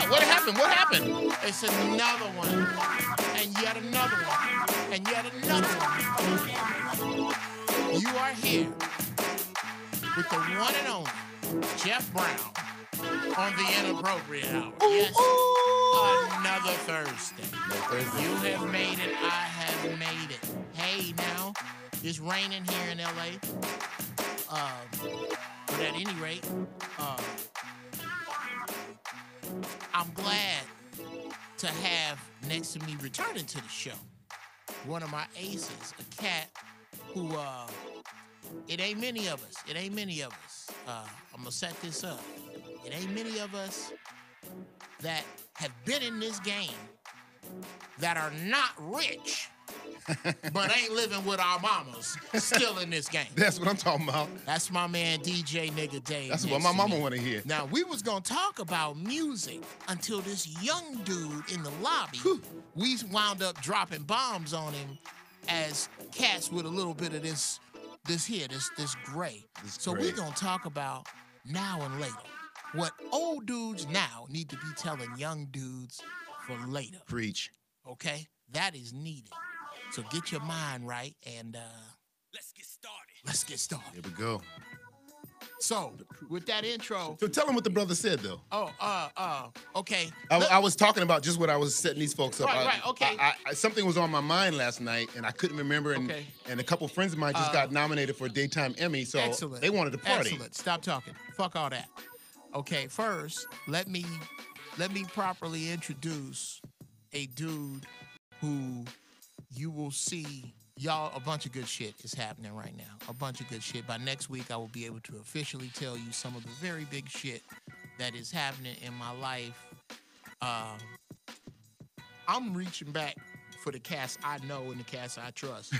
What happened? What happened? It's another one. And yet another one. And yet another one. You are here with the one and only Geoff Brown on the Inappropriate Hour. Yes. Another Thursday. You have made it. I have made it. Hey, now, it's raining here in L.A. But at any rate, I'm glad to have next to me returning to the show one of my aces, a cat who, it ain't many of us. It ain't many of us. I'm going to set this up. It ain't many of us that have been in this game that are not rich, but ain't living with our mamas still in this game. That's what I'm talking about. That's my man DJ Nigga Dave. That's what my mama want to hear. Now, we was going to talk about music until this young dude in the lobby, we wound up dropping bombs on him as cats with a little bit of this gray. We're going to talk about now and later. What old dudes now need to be telling young dudes for later. Preach. Okay? That is needed. So get your mind right and let's get started. Let's get started. Here we go. So, with that intro. So tell them what the brother said, though. Okay. I was talking about just what I was setting these folks up. Right, okay. Something was on my mind last night, and I couldn't remember, and a couple friends of mine just got nominated for a Daytime Emmy, so they wanted to party. Excellent. Stop talking. Fuck all that. Okay, first, let me properly introduce a dude who you will see. Y'all, a bunch of good shit is happening right now. A bunch of good shit. By next week, I will be able to officially tell you some of the very big shit that is happening in my life. I'm reaching back for the cats I know and the cats I trust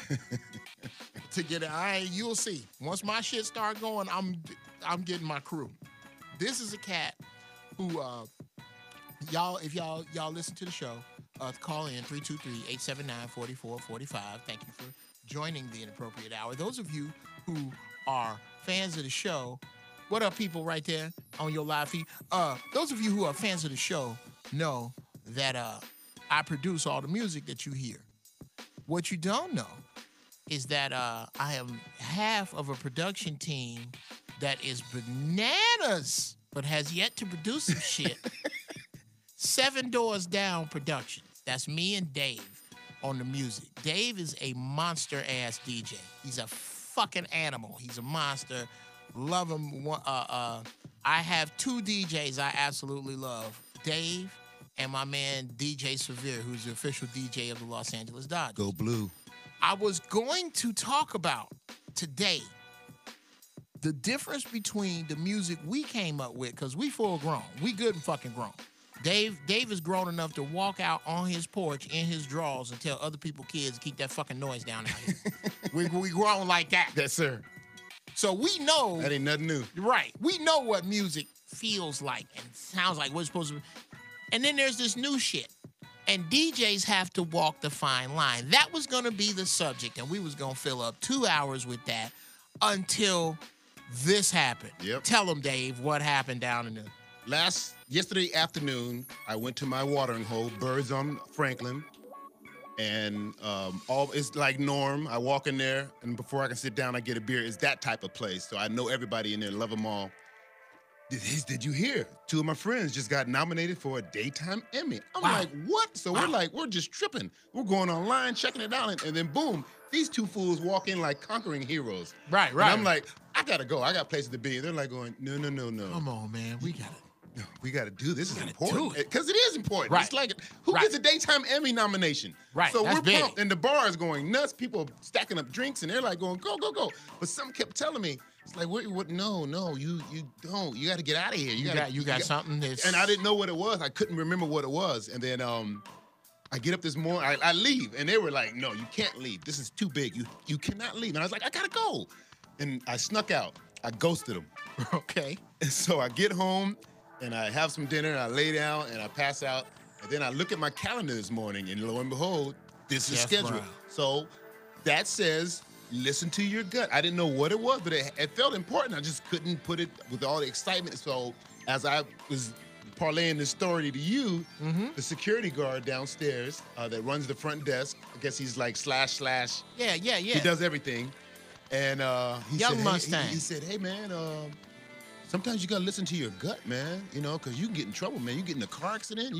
to get it. You'll see. Once my shit start going, I'm getting my crew. This is a cat who, if y'all listen to the show, call in 323-879-4445. Thank you for joining the Inappropriate Hour. Those of you who are fans of the show, what up, people right there on your live feed? Those of you who are fans of the show know that I produce all the music that you hear. What you don't know is that I am half of a production team that is bananas, but has yet to produce some shit. 7 Doors Down Productions. That's me and Dave on the music. Dave is a monster-ass DJ. He's a fucking animal. He's a monster. Love him. I have 2 DJs I absolutely love. Dave and my man DJ Severe, who's the official DJ of the Los Angeles Dodgers. Go Blue. I was going to talk about today the difference between the music we came up with, because we full grown. We good and fucking grown. Dave is grown enough to walk out on his porch in his drawers and tell other people kids to keep that fucking noise down out here. we grown like that. Yes, sir. So we know. That ain't nothing new. Right. We know what music feels like and sounds like, what it's supposed to be. And then there's this new shit. And DJs have to walk the fine line. That was going to be the subject, and we was going to fill up 2 hours with that until this happened. Yep. Tell them, Dave, what happened down in the... Yesterday afternoon, I went to my watering hole, Birds on Franklin, and it's like Norm. I walk in there, and before I can sit down, I get a beer. It's that type of place, so I know everybody in there, love them all. Did you hear? 2 of my friends just got nominated for a Daytime Emmy. I'm like, what? So we're just tripping. We're going online, checking it out, and then boom, these 2 fools walk in like conquering heroes. Right. And I'm like, I gotta go. I got places to be. They're like going, no. Come on, man. We got to do this. This is important. Because it is important. Right. It's like, who gets a Daytime Emmy nomination? Right. So That's we're big. pumped, and the bar is going nuts. People stacking up drinks, and they're like going, go. But some kept telling me, it's like, what? No, you don't. You got to get out of here. You got something that's... And I didn't know what it was. I couldn't remember what it was. And then I get up this morning. I leave, and they were like, no, you can't leave. This is too big. You cannot leave. And I was like, I got to go. And I snuck out. I ghosted them. Okay. And so I get home, and I have some dinner, and I lay down, and I pass out. And then I look at my calendar this morning, and lo and behold, this is scheduled. Brown. So that says, listen to your gut. I didn't know what it was, but it felt important. I just couldn't put it with all the excitement. So as I was parlaying this story to you, the security guard downstairs that runs the front desk, I guess he's like slash. Yeah. He does everything. And he Young said, Mustang. He said, hey, man, sometimes you got to listen to your gut, man, you know, because you can get in trouble, man. You get in a car accident,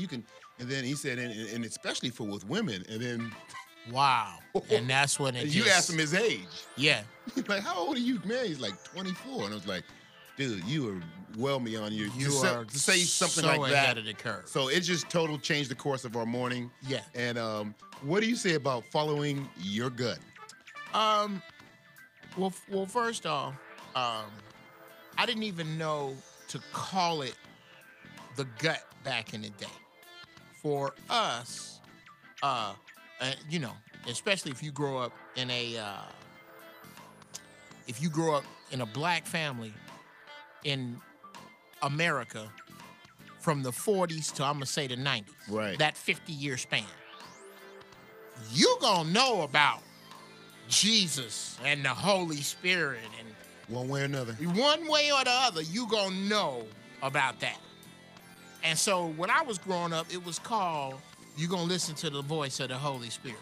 and then he said, and especially with women. And then. Wow. And that's when it You asked him his age. Yeah. Like, how old are you, man? He's like 24. And I was like, dude, you are well beyond your. You are to say something so like that. ahead of the curve. So it just total changed the course of our morning. Yeah. And what do you say about following your gut? Well, first off, I didn't even know to call it the gut back in the day. For us, you know, especially if you grow up in a black family in America from the 40s to, I'm gonna say, the 90s. Right. That 50-year span. You gonna know about Jesus and the Holy Spirit, and One way or another. one way or the other, you gonna know about that. And so when I was growing up, it was called, you gonna listen to the voice of the Holy Spirit.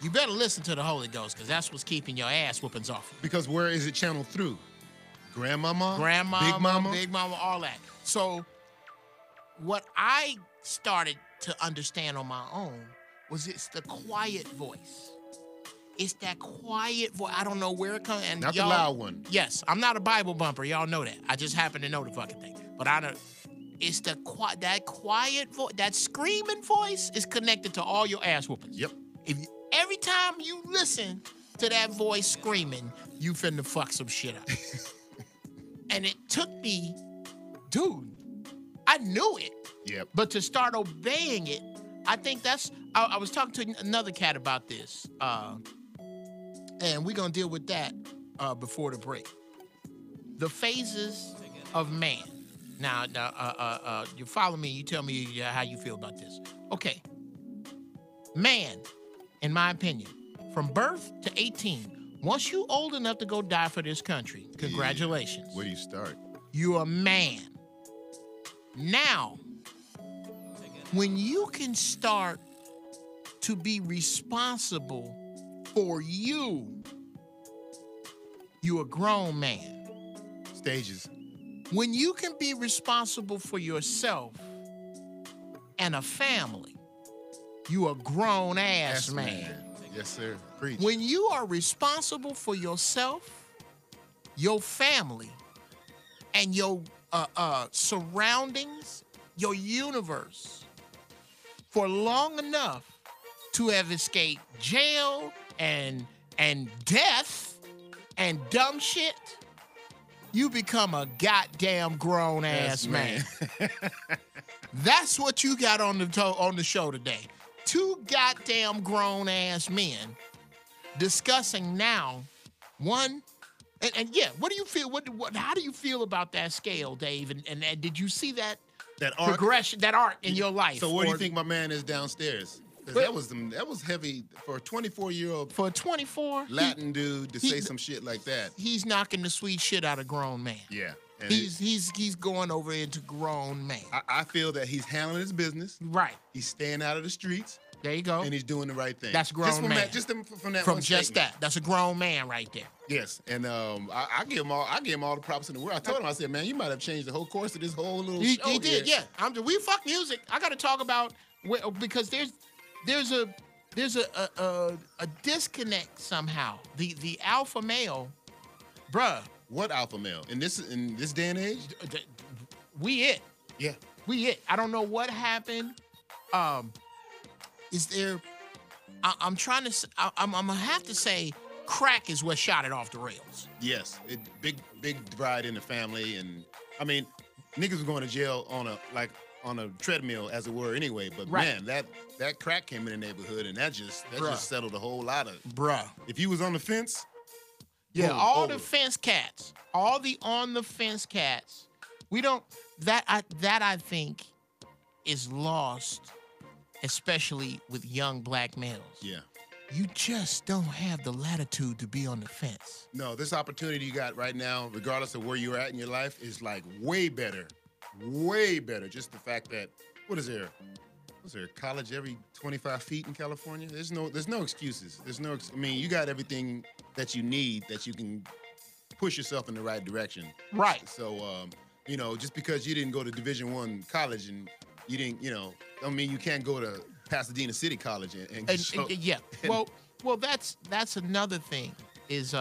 You better listen to the Holy Ghost, because that's what's keeping your ass whoopings off. Because where is it channeled through? Grandmama? Big Mama, all that. So what I started to understand on my own was it's the quiet voice. It's that quiet voice. I don't know where it comes. Not the loud one. Yes, I'm not a Bible bumper. Y'all know that. I just happen to know the fucking thing. But I know it's that quiet voice, that screaming voice is connected to all your ass whoopings. Yep. Every time you listen to that voice screaming, you finna fuck some shit up. And it took me, dude, I knew it. Yep. But to start obeying it, I think I was talking to another cat about this. And we're going to deal with that before the break. The phases of man. Now, you follow me, you tell me how you feel about this. Okay. Man, in my opinion, from birth to 18, once you old enough to go die for this country, congratulations. Where do you start? You're a man. Now, when you can start to be responsible for you're a grown man. Stages. When you can be responsible for yourself and a family, you a grown ass man. Yes, sir. Preach. When you are responsible for yourself, your family, and your surroundings, your universe, for long enough to have escaped jail and death and dumb shit, you become a goddamn grown ass man. That's what you got on the show today. Two goddamn grown ass men discussing now one. And yeah, what do you feel? How do you feel about that scale, Dave? And did you see that arc? Progression, that arc in your life? So where do you think my man is downstairs? Because that was heavy for a 24-year-old. For a 24 Latin dude to say some shit like that. He's knocking the sweet shit out of grown man. Yeah. And he's going over into grown man. I feel that he's handling his business. Right. He's staying out of the streets. There you go. And he's doing the right thing. That's grown man. From just that. That's a grown man right there. Yes. And I give him all the props in the world. I told him, I said, man, you might have changed the whole course of this whole little show. He did, yeah. We fuck music. I got to talk about because there's a disconnect somehow. The alpha male, bruh. What alpha male? In this day and age? We it. Yeah. We it. I don't know what happened. Is there? I'm trying to. I'm gonna have to say, crack is what shot it off the rails. Yes, big divide in the family, and I mean, niggas was going to jail on a treadmill, as it were, anyway. But man, that crack came in the neighborhood, and that just settled a whole lot of. Bruh. If you was on the fence. Yeah, all the fence cats, all the on the fence cats. We don't. That I think is lost, especially with young black males. Yeah. You just don't have the latitude to be on the fence. No, this opportunity you got right now, regardless of where you're at in your life, is like way better way better. Just the fact that what is there? Was there a college every 25 feet in California? There's no excuses. I mean, you got everything that you need that you can push yourself in the right direction. Right. So, just because you didn't go to Division I college and you didn't, don't mean you can't go to Pasadena City College yeah. Well, that's another thing is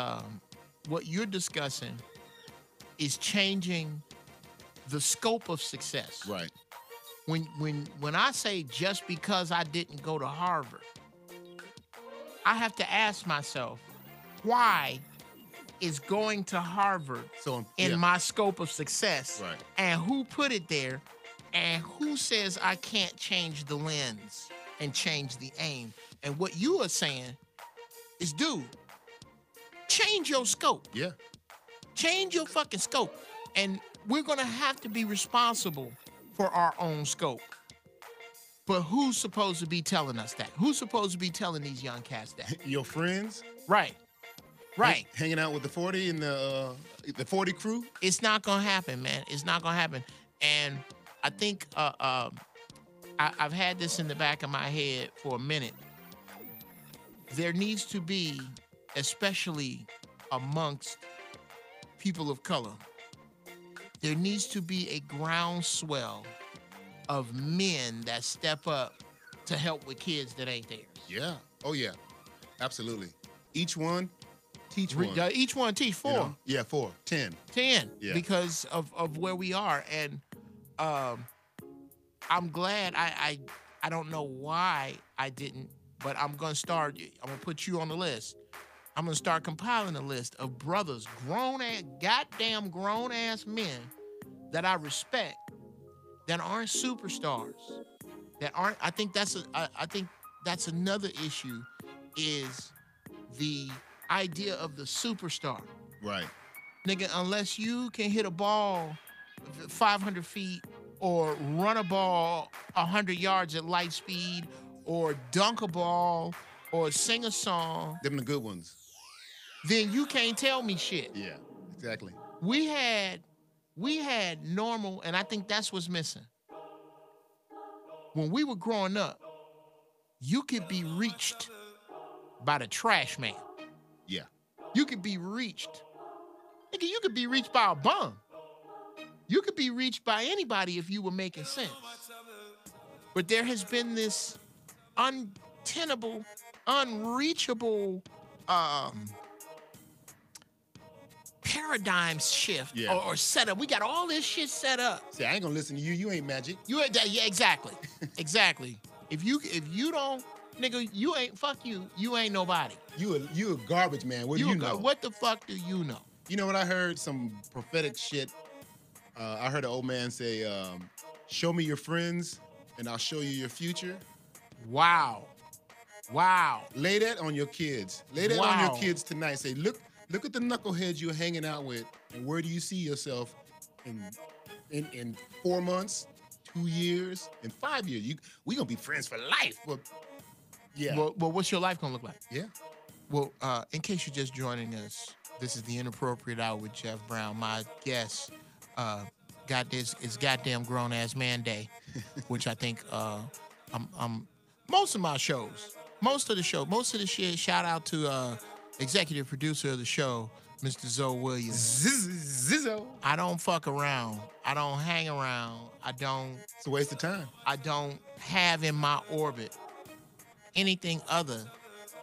what you're discussing is changing the scope of success. Right. When I say just because I didn't go to Harvard, I have to ask myself, why is going to Harvard in my scope of success? Right. And who put it there? And who says I can't change the lens and change the aim? And what you are saying is, dude, change your scope. Yeah. Change your fucking scope. And we're going to have to be responsible for our own scope. But who's supposed to be telling us that? Who's supposed to be telling these young cats that? Your friends? Right. Right. Hanging out with the 40 and the 40 crew? It's not going to happen, man. It's not going to happen. And I think I've had this in the back of my head for a minute. There needs to be, especially amongst people of color, there needs to be a groundswell of men that step up to help with kids that ain't theirs. Yeah. Oh, yeah. Absolutely. Each one, teach one. Each one teach 4. Yeah, 4. 10. 10. Yeah. Because of where we are. And I'm glad. I don't know why I didn't, but I'm going to put you on the list. I'm going to start compiling a list of brothers, goddamn grown-ass men that I respect, that aren't superstars, I think that's another issue, is the idea of the superstar. Right. Nigga, unless you can hit a ball 500 feet or run a ball 100 yards at light speed or dunk a ball or sing a song, Them the good ones. then you can't tell me shit. Yeah, exactly. We had normal, and I think that's what's missing. When we were growing up, you could be reached by the trash man. Yeah. You could be reached. Nigga, you could be reached by a bum. You could be reached by anybody if you were making sense. But there has been this untenable, unreachable paradigm shift or setup. We got all this shit set up. See, I ain't gonna listen to you. You ain't magic. Yeah, exactly. Exactly. If you don't, nigga, you ain't, fuck you. You ain't nobody. You a garbage man. What do you know? What the fuck do you know? You know what I heard? Some prophetic shit. I heard an old man say, show me your friends and I'll show you your future. Wow. Lay that on your kids. Lay that on your kids tonight. Say, look at the knuckleheads you're hanging out with, and where do you see yourself in 4 months, 2 years, in 5 years? We gonna be friends for life. Well, yeah. Well, what's your life gonna look like? Yeah. Well, in case you're just joining us, this is the Inappropriate Hour with Geoff Brown. My guest got this. It's goddamn grown ass man day, which I think I'm most of the shit. Shout out to executive producer of the show, Mr. Zoe Williams. Zizzo. I don't fuck around. I don't hang around. It's a waste of time. I don't have in my orbit anything other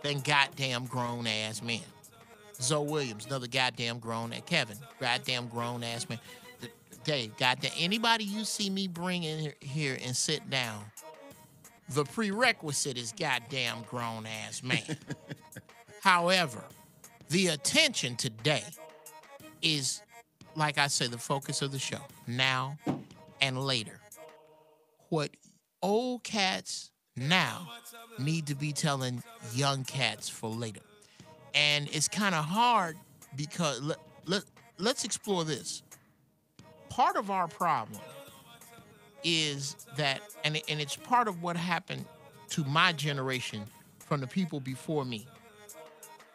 than goddamn grown ass men. Zoe Williams, another goddamn grown ass. Kevin, goddamn grown ass man. Dave, goddamn. Anybody you see me bring in here and sit down, the prerequisite is goddamn grown ass man. However, the attention today is, like I say, the focus of the show, now and later. What old cats now need to be telling young cats for later. And it's kind of hard because, let's explore this. Part of our problem is that, and it's part of what happened to my generation from the people before me.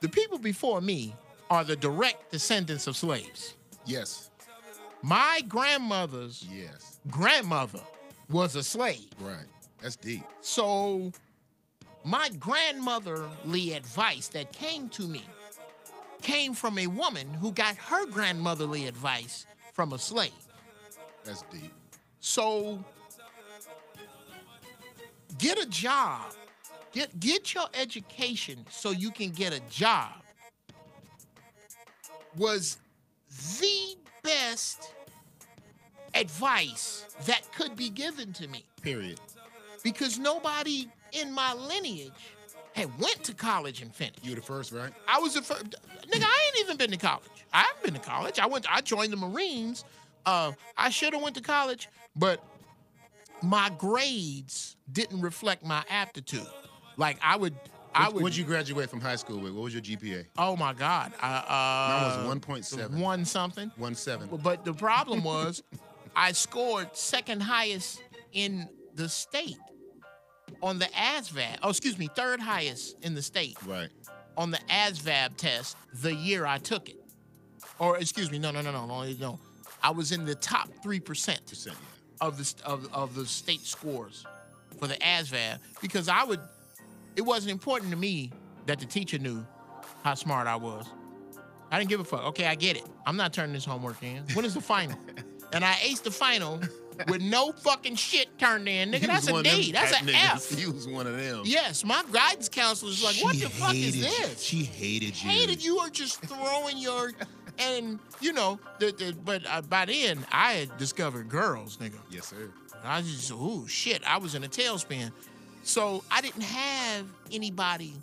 The people before me are the direct descendants of slaves. Yes. My grandmother's Yes. grandmother was a slave. Right. That's deep. So my grandmotherly advice that came to me came from a woman who got her grandmotherly advice from a slave. That's deep. So get a job. Get your education so you can get a job was the best advice that could be given to me. Period. Because nobody in my lineage had went to college and finished. You were the first, right? I was the first. Nigga, I ain't even been to college. I haven't been to college. I joined the Marines. I should have went to college, but my grades didn't reflect my aptitude. Like What'd you graduate from high school with? What was your GPA? Oh my God. Mine was 1.7. One something. 1.7. But the problem was I scored second highest in the state on the ASVAB. Oh, excuse me, third highest in the state. Right. On the ASVAB test the year I took it. Or excuse me, no. I was in the top 3% Yeah. of the state scores for the ASVAB because it wasn't important to me that the teacher knew how smart I was. I didn't give a fuck. Okay, I get it. I'm not turning this homework in. When is the final? And I aced the final with no fucking shit turned in. Nigga, that's a D. That's an F. He was one of them. Yes, my guidance counselor was like, what the fuck is this? She hated you. Hated you or just throwing your... And, you know, but by then, I had discovered girls, nigga. Yes, sir. I was just, ooh, shit, I was in a tailspin. So I didn't have anybody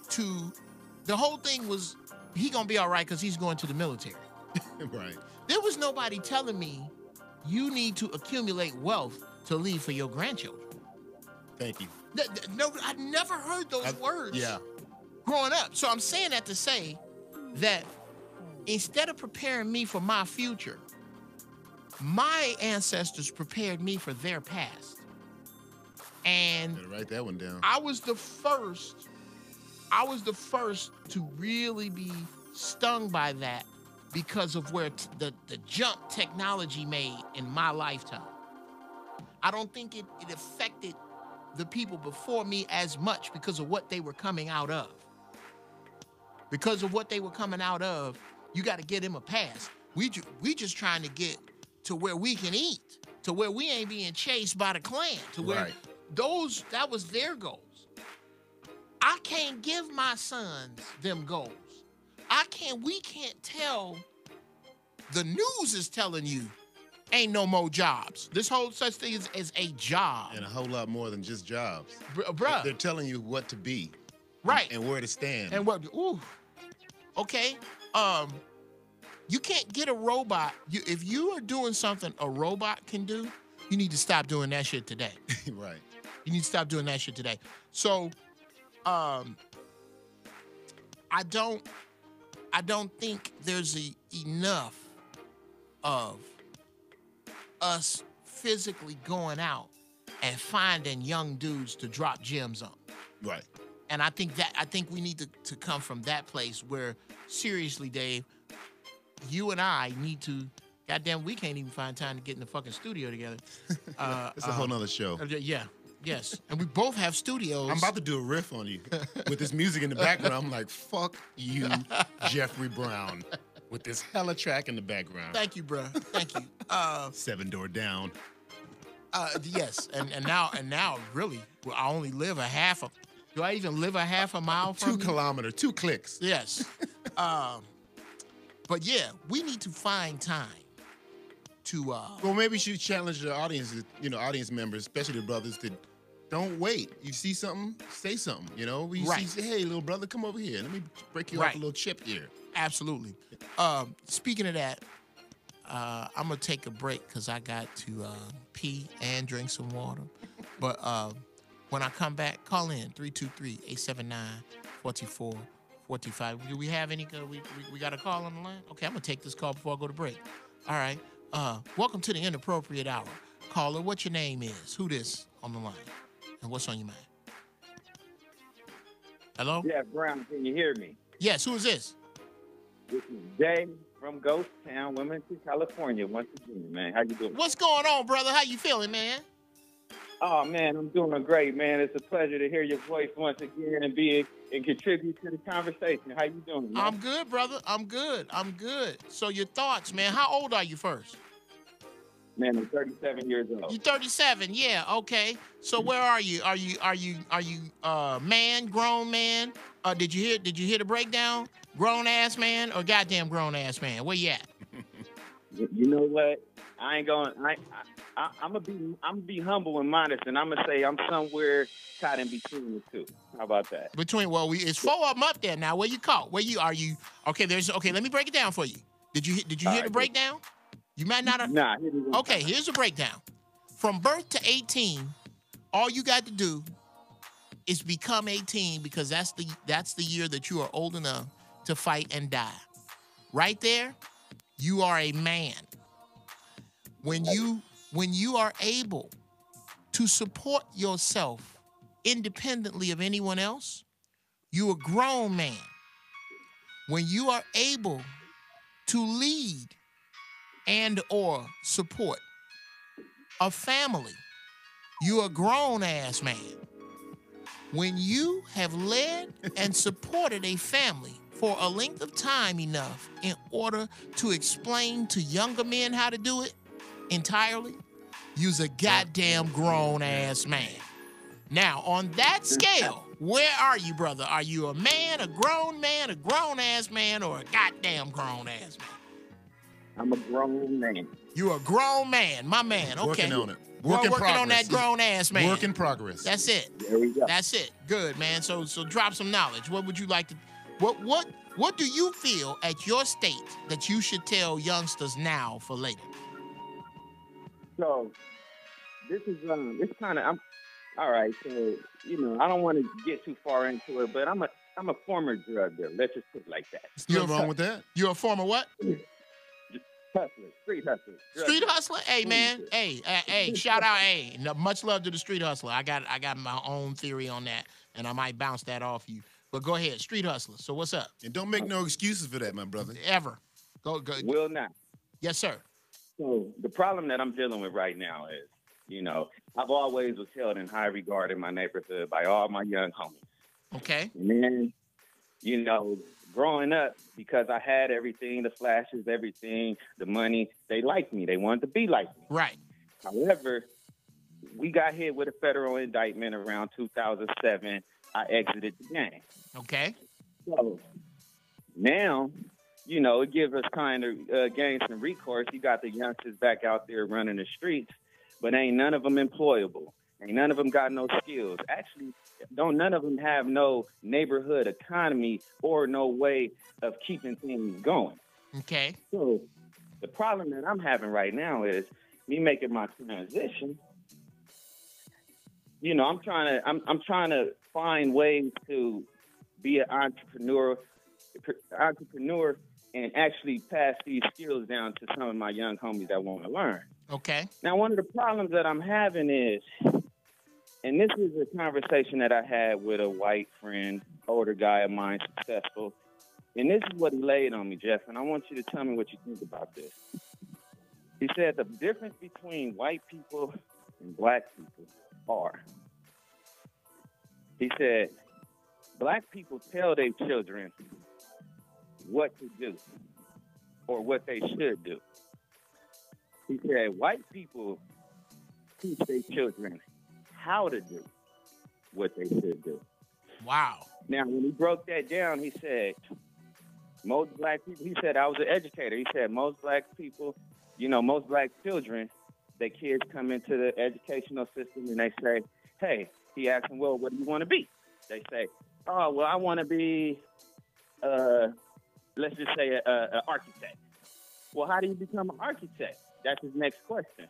to... The whole thing was, he gonna be all right because he's going to the military. Right. There was nobody telling me you need to accumulate wealth to leave for your grandchildren. Thank you. No, I never heard those words Yeah. growing up. So I'm saying that to say that instead of preparing me for my future, my ancestors prepared me for their past. And Better write that one down. I was the first to really be stung by that because of where the jump technology made in my lifetime. I don't think it affected the people before me as much because of what they were coming out of. Because of what they were coming out of, you got to get them a pass. We just trying to get to where we can eat, to where we ain't being chased by the Klan, to where that was their goals. I can't give my sons them goals. We can't tell, the news is telling you ain't no more jobs. This whole such thing as a job. And a whole lot more than just jobs. Bruh. They're telling you what to be. Right. And where to stand. And what, ooh. Okay. You can't get a robot. If you are doing something a robot can do, you need to stop doing that shit today. Right. You need to stop doing that shit today. So, I don't think there's enough of us physically going out and finding young dudes to drop gems on. Right. And I think we need to come from that place where, seriously, Dave, you and I need to, goddamn, we can't even find time to get in the fucking studio together. It's a whole nother show. Yeah, yes. And we both have studios. I'm about to do a riff on you with this music in the background. I'm like, fuck you, Jeffrey Brown, with this hella track in the background. Thank you, bro. Thank you. 7 Door Down. Yes, and now, really, I only live do I even live a half a mile from 2 kilometers, 2 clicks. Yes. But yeah, we need to find time to. Well, maybe you should challenge the audience, audience members, especially the brothers, to don't wait. You see something, say something. Say, hey, little brother, come over here. Let me break you off a little chip here. Absolutely. Speaking of that, I'm gonna take a break because I got to pee and drink some water. But when I come back, call in 323-879-4445. Do we have any? We got a call on the line? Okay, I'm gonna take this call before I go to break. All right. Welcome to the Inappropriate Hour. Caller, what your name is? Who this on the line? And what's on your mind? Hello? Geoff Brown, can you hear me? Yes, who is this? This is Jay from Ghost Town, Wilmington, California. Once again, man, how you doing? What's going on, brother? How you feeling, man? Oh man, I'm doing great, man. It's a pleasure to hear your voice once again and contribute to the conversation. How you doing, man? I'm good, brother. I'm good. So your thoughts, man? How old are you first? Man, I'm 37 years old. You 37? Yeah. Okay. So where are you? Are you man, grown man? Did you hear the breakdown? Grown ass man or goddamn grown ass man? Where you at? You know what? I ain't going. I'm gonna be humble and modest, and I'm gonna say I'm somewhere caught in between the two. How about that? It's four of them up there now. Where you caught? Okay. Let me break it down for you. Did you hear the breakdown? You might not have. Nah. Okay, here's the breakdown. From birth to 18, all you got to do is become 18 because that's the year that you are old enough to fight and die. Right there, you are a man. When you are able to support yourself independently of anyone else, you're a grown man. When you are able to lead and or support a family, you're a grown-ass man. When you have led and supported a family for a length of time enough in order to explain to younger men how to do it entirely, you's a goddamn grown-ass man. Now, on that scale, where are you, brother? Are you a man, a grown-ass man, or a goddamn grown-ass man? I'm a grown man. You a grown man, my man. Okay. Working on it. Working on that grown ass man. Work in progress. That's it. There we go. That's it. Good, man. So drop some knowledge. What would you like to? What do you feel at your state that you should tell youngsters now for later? So this is it's kind of all right. So I don't want to get too far into it, but I'm a former drug dealer. Let's just put it like that. Nothing wrong with that. You're a former what? Hustler, street hustler. Street hustler? Hey, man. Hey, shout out. Hey, much love to the street hustler. I got my own theory on that, and I might bounce that off you. But go ahead, street hustler. So what's up? And don't make no excuses for that, my brother. Ever. Go. Will not. Yes, sir. So the problem that I'm dealing with right now is, I've always was held in high regard in my neighborhood by all my young homies. Okay. And then, growing up, because I had everything, the flashes, everything, the money, they liked me. They wanted to be like me. Right. However, we got hit with a federal indictment around 2007. I exited the game. Okay. So now, it gives us time to gain some recourse. You got the youngsters back out there running the streets, but ain't none of them employable. Ain't none of them got no skills. Actually, none of them have no neighborhood economy or no way of keeping things going. Okay. So the problem that I'm having right now is me making my transition. I'm trying to find ways to be an entrepreneur and actually pass these skills down to some of my young homies that want to learn. Okay. Now, one of the problems that I'm having is, and this is a conversation that I had with a white friend, older guy of mine, successful, and this is what he laid on me, Geoff, and I want you to tell me what you think about this. He said the difference between white people and black people are, he said, black people tell their children what to do or what they should do. He said, white people teach their children how to do what they should do. Wow. Now, when he broke that down, he said, most black people, he said, I was an educator. He said, most black people, most black children, their kids come into the educational system and they say, hey, he asked them, well, what do you want to be? They say, oh, well, I want to be, let's just say, an architect. Well, how do you become an architect? That's his next question.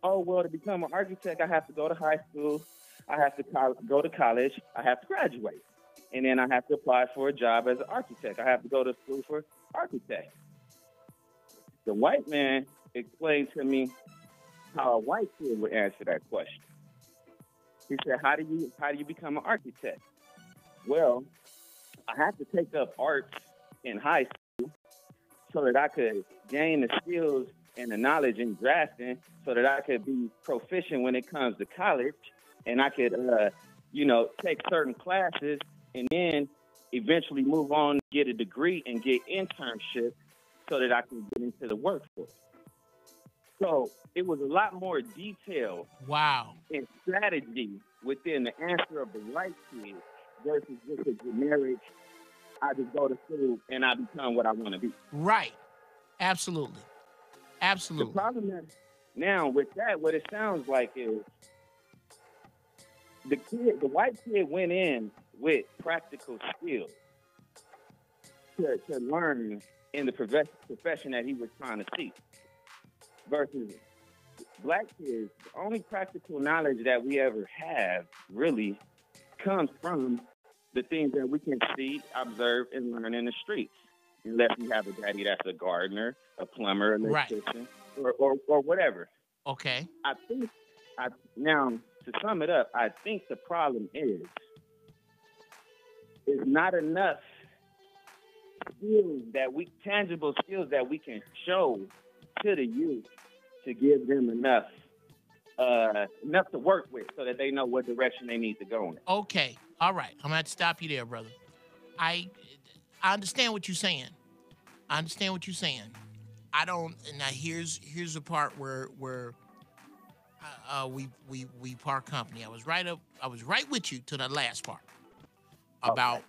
Oh, well, to become an architect, I have to go to high school. I have to go to college. I have to graduate. And then I have to apply for a job as an architect. I have to go to school for architect. The white man explained to me how a white kid would answer that question. He said, how do you become an architect? Well, I have to take up arts in high school so that I could gain the skills and the knowledge in drafting so that I could be proficient when it comes to college, and I could, take certain classes and then eventually move on, get a degree and get internship so that I can get into the workforce. So it was a lot more detail and strategy within the answer of the right kid versus just a generic, I just go to school and I become what I want to be. Right. Absolutely. The problem is now with that, what it sounds like is the white kid went in with practical skills to learn in the profession that he was trying to seek. Versus black kids, the only practical knowledge that we ever have really comes from the things that we can see, observe, and learn in the streets. Unless we have a daddy that's a gardener, a plumber, an electrician, or whatever. Okay. I think, now, to sum it up, I think the problem is not enough tangible skills that we can show to the youth to give them enough to work with so that they know what direction they need to go in. Okay. All right. I'm going to have to stop you there, brother. I understand what you're saying. I don't. Now here's the part where we part company. I was right with you to the last part about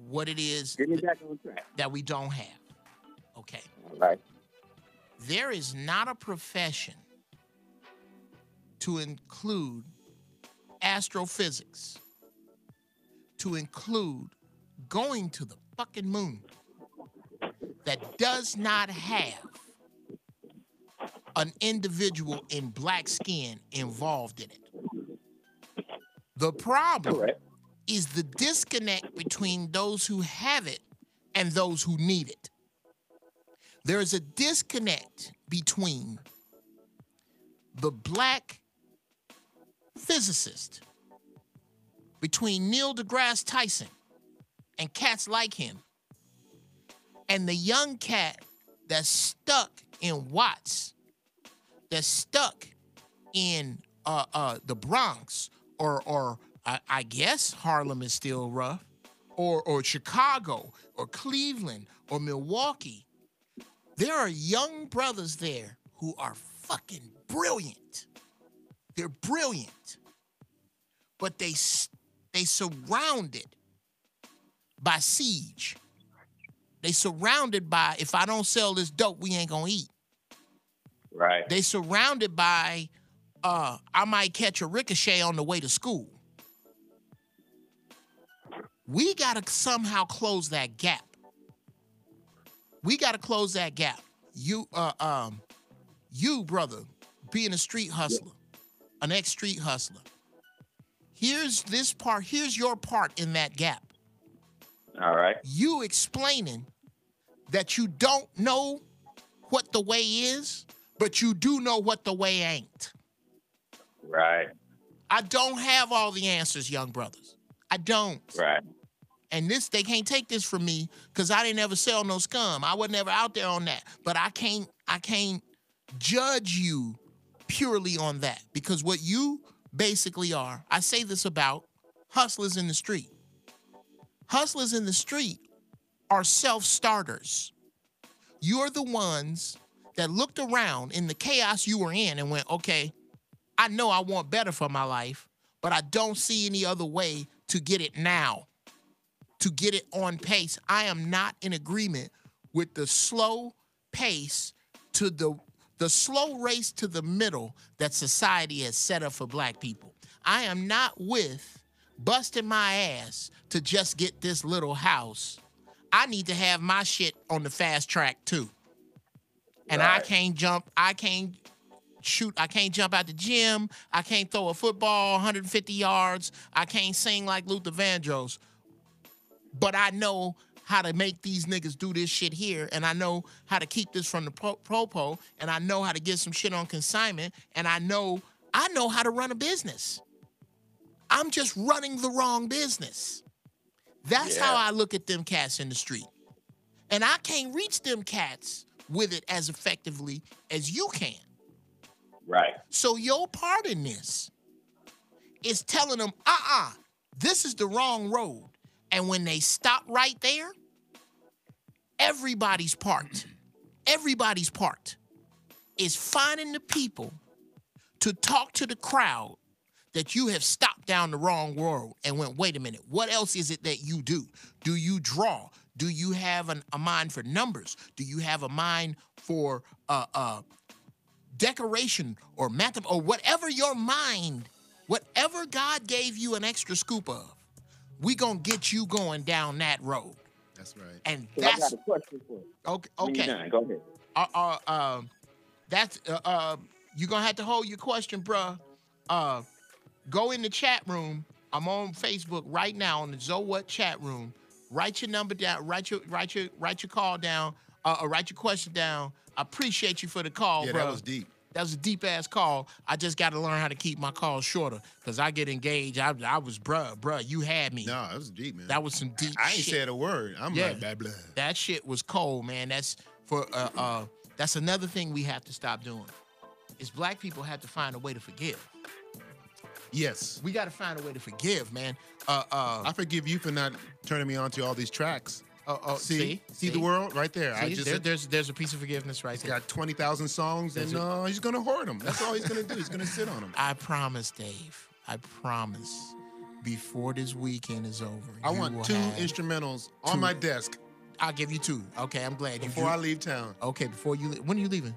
what it is Get me back on track. that we don't have. Okay. All right. There is not a profession to include astrophysics, to include going to the fucking moon, that does not have an individual in black skin involved in it. The problem is the disconnect between those who have it and those who need it. There is a disconnect between the black physicist, between Neil deGrasse Tyson and cats like him, and the young cat that's stuck in Watts, that's stuck in the Bronx, or I guess Harlem is still rough, or Chicago, or Cleveland, or Milwaukee. There are young brothers there who are fucking brilliant. They're brilliant, but they surrounded by siege. They surrounded by, if I don't sell this dope, we ain't gonna eat. Right. They surrounded by, I might catch a ricochet on the way to school. We gotta somehow close that gap. You, brother, being a street hustler, an ex-street hustler. Here's your part in that gap. All right. You explaining that you don't know what the way is, but you do know what the way ain't. Right. I don't have all the answers, young brothers. I don't. Right. And they can't take this from me because I didn't ever sell no scum. I was never out there on that. But I can't judge you purely on that, because what you basically are, I say this about hustlers in the street. Hustlers in the street are self-starters. You're the ones that looked around in the chaos you were in and went, okay, I know I want better for my life, but I don't see any other way to get it now, to get it on pace. I am not in agreement with the slow pace to the slow race to the middle that society has set up for black people. I am not with busting my ass to just get this little house. I need to have my shit on the fast track too. And right. I can't jump out the gym. I can't throw a football 150 yards. I can't sing like Luther Vandross. But I know how to make these niggas do this shit here, and I know how to keep this from the popo, and I know how to get some shit on consignment, and I know how to run a business. I'm just running the wrong business. That's how I look at them cats in the street. And I can't reach them cats with it as effectively as you can. Right. So your part in this is telling them, this is the wrong road. And when they stop right there, everybody's part is finding the people to talk to the crowd that you have stopped down the wrong road and went, wait a minute, what else is it that you do? Do you draw? Do you have a mind for numbers? Do you have a mind for decoration or math or whatever your mind, whatever God gave you an extra scoop of, we gonna get you going down that road. That's right. And So that's I got a question for you. okay. When you're done, go ahead. That's you're gonna have to hold your question, bruh. Go in the chat room. I'm on Facebook right now on the So What chat room. Write your number down. Write your call down. Write your question down. I appreciate you for the call, Yeah, bro. that was deep. That was a deep ass call. I just got to learn how to keep my calls shorter because I get engaged. I was bruh, you had me. No, that was deep, man. That was some deep I ain't shit. said a word. I'm like, blah, blah. That shit was cold, man. That's for that's another thing we have to stop doing. Is black people have to find a way to forgive. Yes. We got to find a way to forgive, man. I forgive you for not turning me on to all these tracks. See see the world right there. See, there's a piece of forgiveness right there. Got 20,000 songs, and he's gonna hoard them. That's all he's gonna do. He's gonna sit on them. I promise, Dave. I promise. Before this weekend is over, I want 2 instrumentals on my desk. I'll give you 2. Okay, I'm glad you. Before I leave town. Okay, before you. When are you leaving?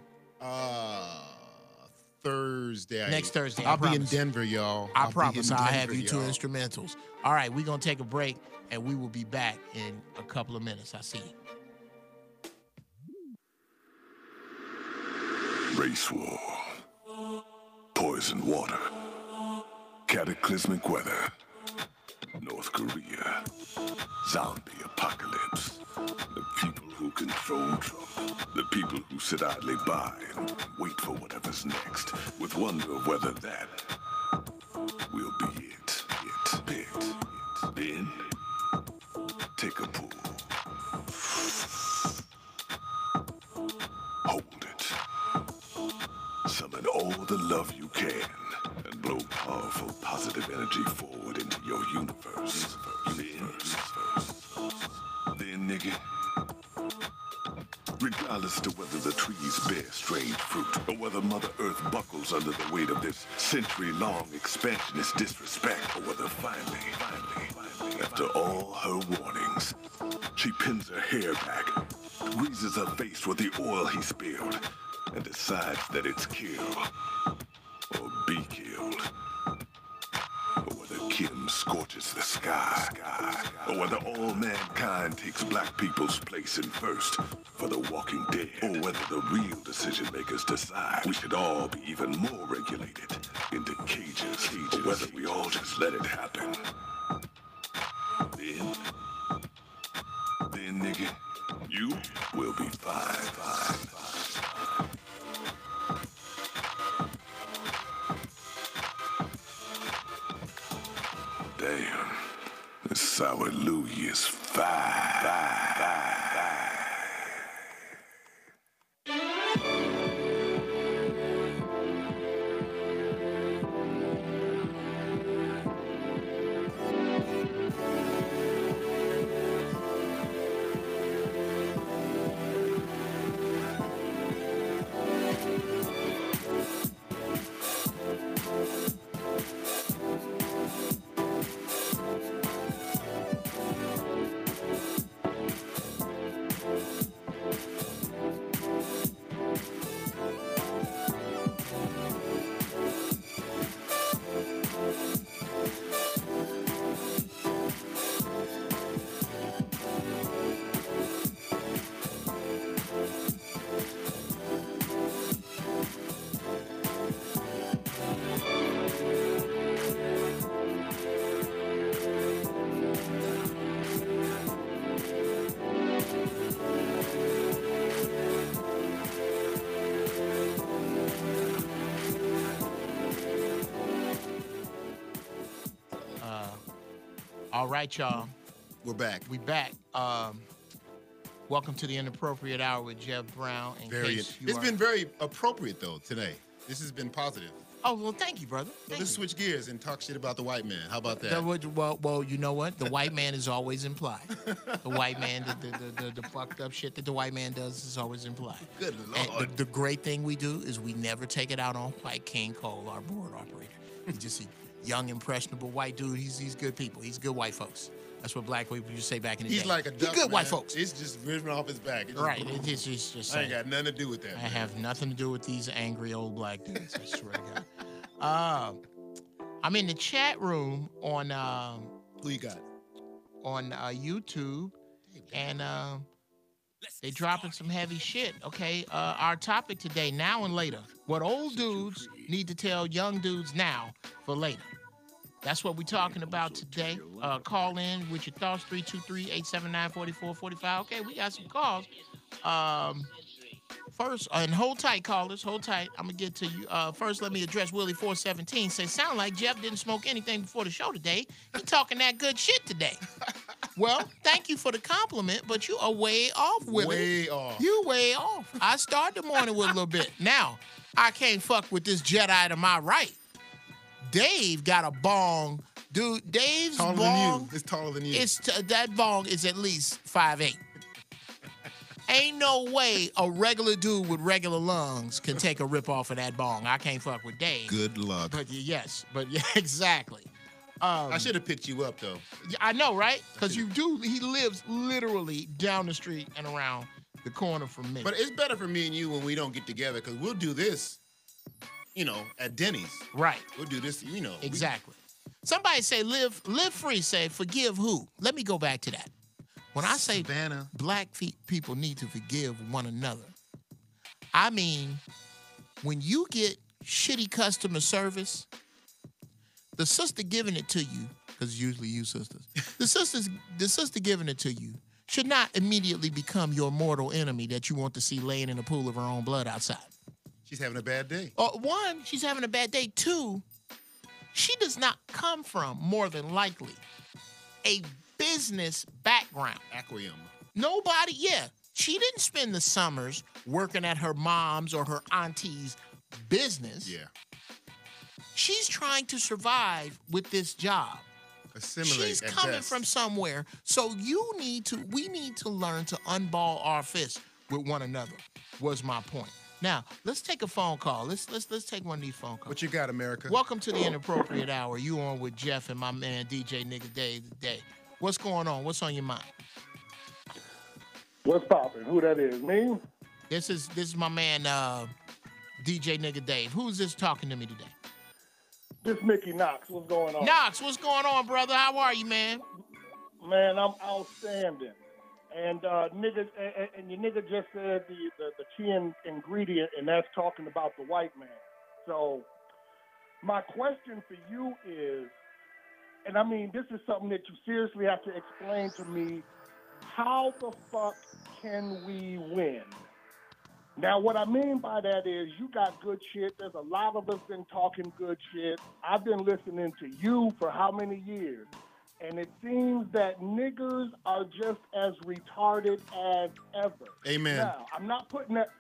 Thursday. Next Thursday. I'll be in Denver, y'all. I promise I'll have you 2 instrumentals. All right, we're gonna take a break, and we will be back in a couple of minutes. I see you. Race war, poison water, cataclysmic weather, North Korea, zombie apocalypse, the people who control Trump, the people who sit idly by and wait for whatever's next, with wonder of whether that will be it. Then, take a pull. Hold it. Summon all the love you can and blow powerful positive energy forward into your universe. Then, nigga, regardless to whether the trees bear strange fruit or whether Mother Earth buckles under the weight of this century-long expansionist disrespect, or whether finally, after all her warnings, she pins her hair back, greases her face with the oil he spilled, and decides that it's kill or be killed. Or whether Kim scorches the sky, or whether all mankind takes black people's place in first for the Walking Dead, or whether the real decision makers decide we should all be even more regulated into cages, or whether we all just let it happen. Then, nigga, you will be fine. Damn, this sour Louie is fine. All right, y'all. We're back. We back. What Welcome to the Inappropriate Hour with Geoff Brown. It's been very appropriate, though, today. This has been positive. Oh, well, thank you, brother. So let's switch gears and talk shit about the white man. How about that? Well, you know what? The white man is always implied. The white man, the fucked up shit that the white man does is always implied. Good Lord. And the great thing we do is we never take it out on White King Cole, our board operator. He's just a young, impressionable white dude. He's good people. He's good white folks. That's what black people used to say back in the day. He's like a duck, good man. white folks. It's just ripping off his back. Right. It's just I ain't got nothing to do with that. I have nothing to do with these angry old black dudes. I swear to God. I'm in the chat room on Who you got? On YouTube, and they dropping some heavy shit. Okay, our topic today, now and later. What old dudes need to tell young dudes now for later. That's what we're talking about today. Call in with your thoughts, 323-879-4445. Okay, we got some calls. First, and hold tight, callers. Hold tight. I'm going to get to you. First, let me address Willie417. Say, sound like Geoff didn't smoke anything before the show today. He talking that good shit today. Well, thank you for the compliment, but you are way off, Willie. Way off. You way off. I started the morning with a little bit. Now, I can't fuck with this Jedi to my right. Dave got a bong. Dude, Dave's taller bong. Than you. It's taller than you. That bong is at least 5'8". Ain't no way a regular dude with regular lungs can take a rip off of that bong. I can't fuck with Dave. Good luck. But yes, exactly. I should have picked you up, though. I know, right? Because he lives literally down the street and around the corner from me. But it's better for me and you when we don't get together, because we'll do this, at Denny's. Right. We'll do this, Exactly. Somebody say live free, say forgive who? Let me go back to that. When I say Savannah. Black people need to forgive one another, I mean, when you get shitty customer service, the sister giving it to you, because it's usually you sisters, the sister giving it to you should not immediately become your mortal enemy that you want to see laying in a pool of her own blood outside. She's having a bad day. One, she's having a bad day. Two, she does not come from, more than likely, a business background. Aquarium. Nobody, she didn't spend the summers working at her mom's or her auntie's business. Yeah. She's trying to survive with this job. Assimilate. She's coming from somewhere. So we need to learn to unball our fists with one another, was my point. Now, let's take a phone call. Let's take one of these phone calls. What you got, America? Welcome to the Inappropriate Hour. You on with Geoff and my man DJ Nigga Dave today. What's going on? What's on your mind? What's poppin'? Who that is? Me? This is my man DJ Nigga Dave. Who's this talking to me today? This Mickey Knox. What's going on? Knox, what's going on, brother? How are you, man? Man, I'm outstanding. And nigga, and your nigga just said the key ingredient, and that's talking about the white man. So my question for you is, and I mean, this is something that you seriously have to explain to me, how the fuck can we win? Now, what I mean by that is you got good shit. There's a lot of us been talking good shit. I've been listening to you for how many years? And it seems that niggers are just as retarded as ever. Amen. Now, I'm not putting that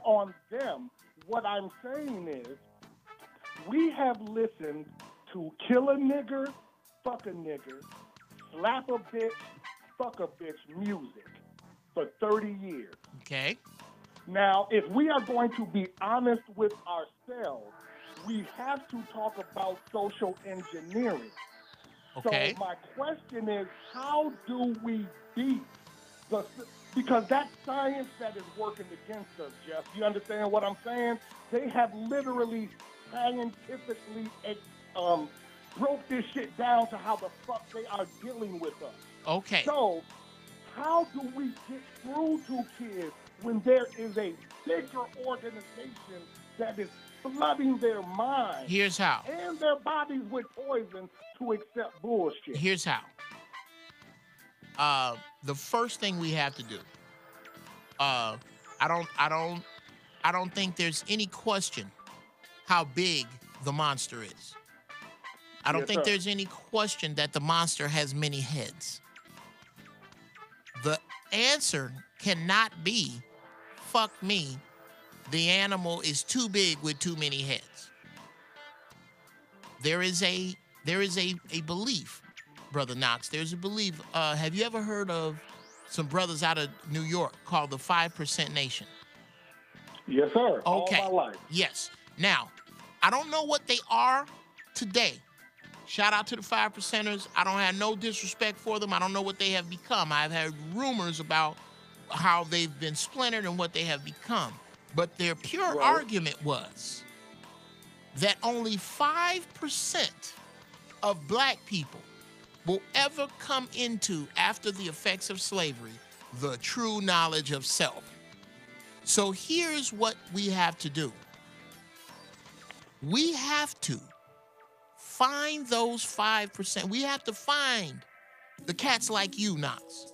on them. What I'm saying is, we have listened to kill a nigger, fuck a nigger, slap a bitch, fuck a bitch music for 30 years. Okay. Now, if we are going to be honest with ourselves, we have to talk about social engineering. Okay. So my question is, how do we beat because that science that is working against us, Geoff, you understand what I'm saying? They have literally scientifically broke this shit down to how the fuck they are dealing with us. Okay. So how do we get through to kids when there is a bigger organization that is flooding their minds? Here's how. And their bodies with poison to accept bullshit. Here's how. The first thing we have to do, I don't think there's any question how big the monster is. I don't think there's any question that the monster has many heads. The answer cannot be, fuck me, the animal is too big with too many heads. There is a belief, Brother Knox. There's a belief. Have you ever heard of some brothers out of New York called the 5% Nation? Yes, sir. Okay. All my life. Yes. Now, I don't know what they are today. Shout out to the 5%ers. I don't have no disrespect for them. I don't know what they have become. I've heard rumors about how they've been splintered and what they have become. But their pure argument was that only 5% of black people will ever come into, after the effects of slavery, the true knowledge of self. So here's what we have to do. We have to find those 5%. We have to find the cats like you, Knox.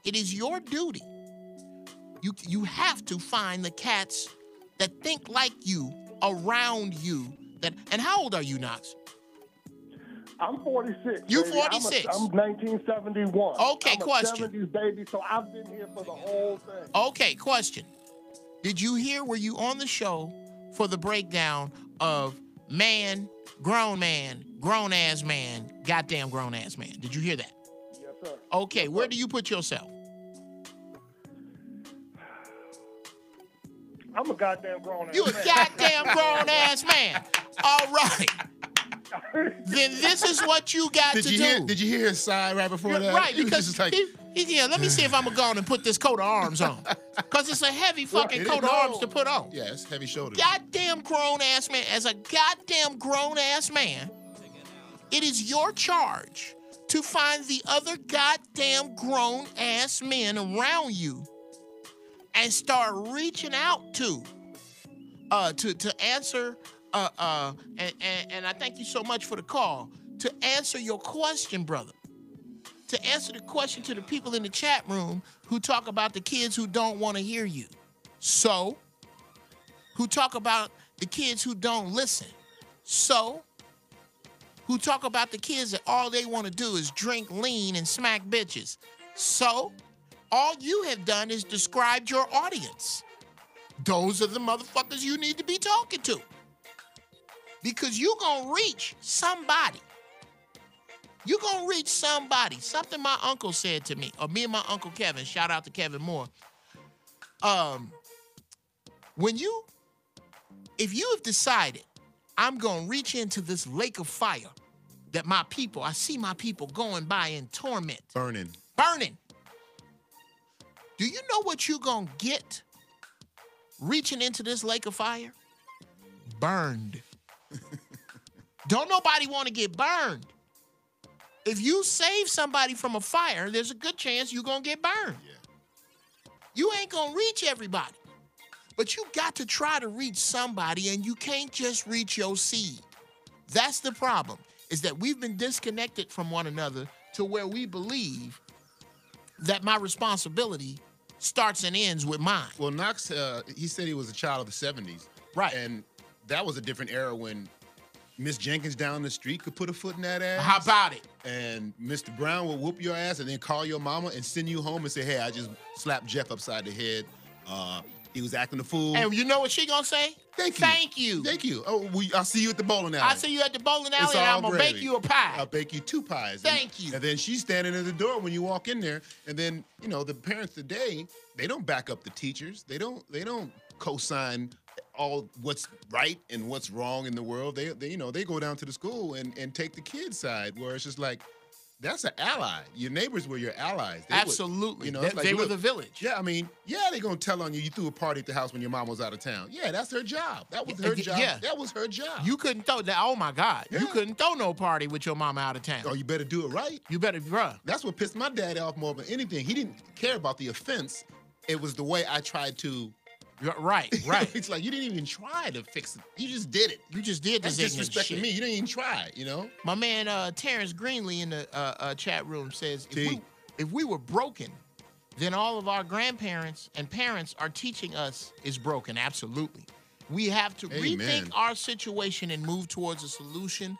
It is your duty. You have to find the cats that think like you, around you. And how old are you, Knox? I'm 46. You baby. 46. I'm 1971. Okay, question. I'm a 70s baby, so I've been here for the whole thing. Okay, question. Did you hear, were you on the show for the breakdown of man, grown-ass man, goddamn grown-ass man? Did you hear that? Yes, sir. Okay, where do you put yourself? I'm a goddamn grown-ass You a man. goddamn grown-ass man. All right. Then this is what you got to do. Did you hear his sigh right before that? Right, It was because just like, let me see if I'm going to go on and put this coat of arms on. Because it's a heavy fucking coat of arms to put on. yeah, it's heavy shoulders. Goddamn grown-ass man. As a goddamn grown-ass man, it is your charge to find the other goddamn grown-ass men around you and start reaching out to answer, and I thank you so much for the call, to answer your question, brother. To answer the question to the people in the chat room who talk about the kids who don't want to hear you. So, who talk about the kids who don't listen. So, who talk about the kids that all they want to do is drink lean and smack bitches. So, all you have done is described your audience. Those are the motherfuckers you need to be talking to. Because you're going to reach somebody. You're going to reach somebody. Something my uncle said to me, or me and my Uncle Kevin, shout out to Kevin Moore. If you have decided, I'm going to reach into this lake of fire that I see my people going by in torment. Burning. Do you know what you're going to get reaching into this lake of fire? Burned. Don't nobody want to get burned. If you save somebody from a fire, there's a good chance you're going to get burned. Yeah. You ain't going to reach everybody. But you got to try to reach somebody, and you can't just reach your seed. That's the problem, is that we've been disconnected from one another to where we believe that my responsibility starts and ends with mine. Well, Knox, he said he was a child of the 70s. Right. And that was a different era when Miss Jenkins down the street could put a foot in that ass. How about it? And Mr. Brown would whoop your ass and then call your mama and send you home and say, hey, I just slapped Geoff upside the head. He was acting a fool. And you know what she gonna say? Thank you. Thank you. Thank you. Oh, I'll see you at the bowling alley. I'll see you at the bowling alley, It's and all I'm gonna gravy. bake you a pie. I'll bake you 2 pies. Thank you. And then she's standing at the door when you walk in there. And then, the parents today, they don't back up the teachers. They don't co-sign all what's right and what's wrong in the world. They go down to the school and take the kid's side, where it's just like, that's an ally. Your neighbors were your allies. Absolutely. It's like, they were look, the village. Yeah, they're going to tell on you threw a party at the house when your mom was out of town. Yeah, that's her job. That was her job. Yeah. That was her job. You couldn't throw that. Oh, my God. Yeah. You couldn't throw no party with your mama out of town. Oh, you better do it right. You better, bruh. That's what pissed my dad off more than anything. He didn't care about the offense. It was the way I tried to. Right. It's like, you didn't even try to fix it. You just did it. You just did this That's ignorant disrespecting shit. me. You didn't even try, My man Terrence Greenlee in the chat room says, T. if we were broken, then all of our grandparents and parents are teaching us is broken. Absolutely. We have to Amen. rethink our situation and move towards a solution.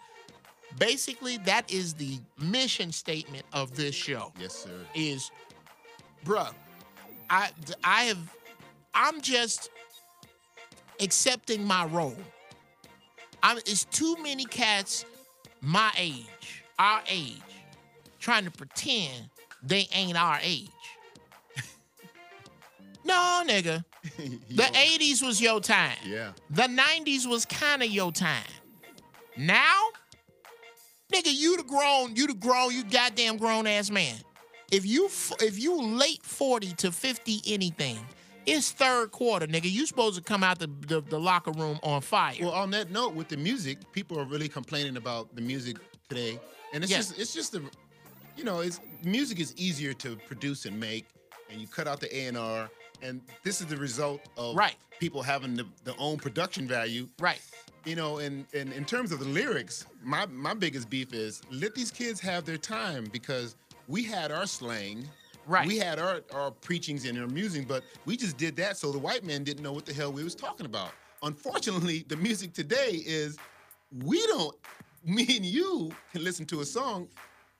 Basically, that is the mission statement of this show. Yes, sir. Is bruh, I'm just accepting my role. It's too many cats my age, our age, trying to pretend they ain't our age. No, nigga. The 80s was your time. Yeah. The 90s was kind of your time. Now, nigga, you goddamn grown ass man. If you late 40 to 50 anything, it's third quarter, nigga. You supposed to come out the locker room on fire. Well, on that note, with the music, people are really complaining about the music today, and music is easier to produce and make, and you cut out the A&R, and this is the result of people having their own production value. Right. You know, and in terms of the lyrics, my biggest beef is let these kids have their time, because we had our slang. Right. We had our preachings and our music, but we just did that so the white man didn't know what the hell we was talking about. Unfortunately, the music today is me and you can listen to a song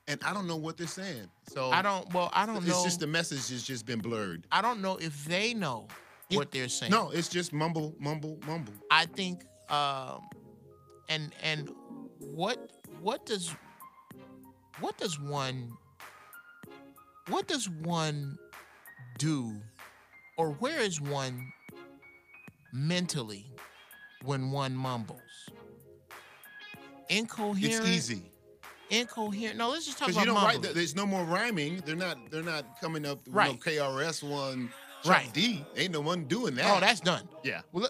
and I don't know what they're saying. So I don't know. It's just the message has just been blurred. I don't know if they know what they're saying. No, it's just mumble, mumble, mumble. I think and what does one do, or where is one mentally when one mumbles? Incoherent. It's easy. Incoherent. No, let's just talk about because you don't mumbling. write. There's no more rhyming. They're not coming up with no KRS One. D. Ain't no one doing that. Oh, that's done. Yeah. Well,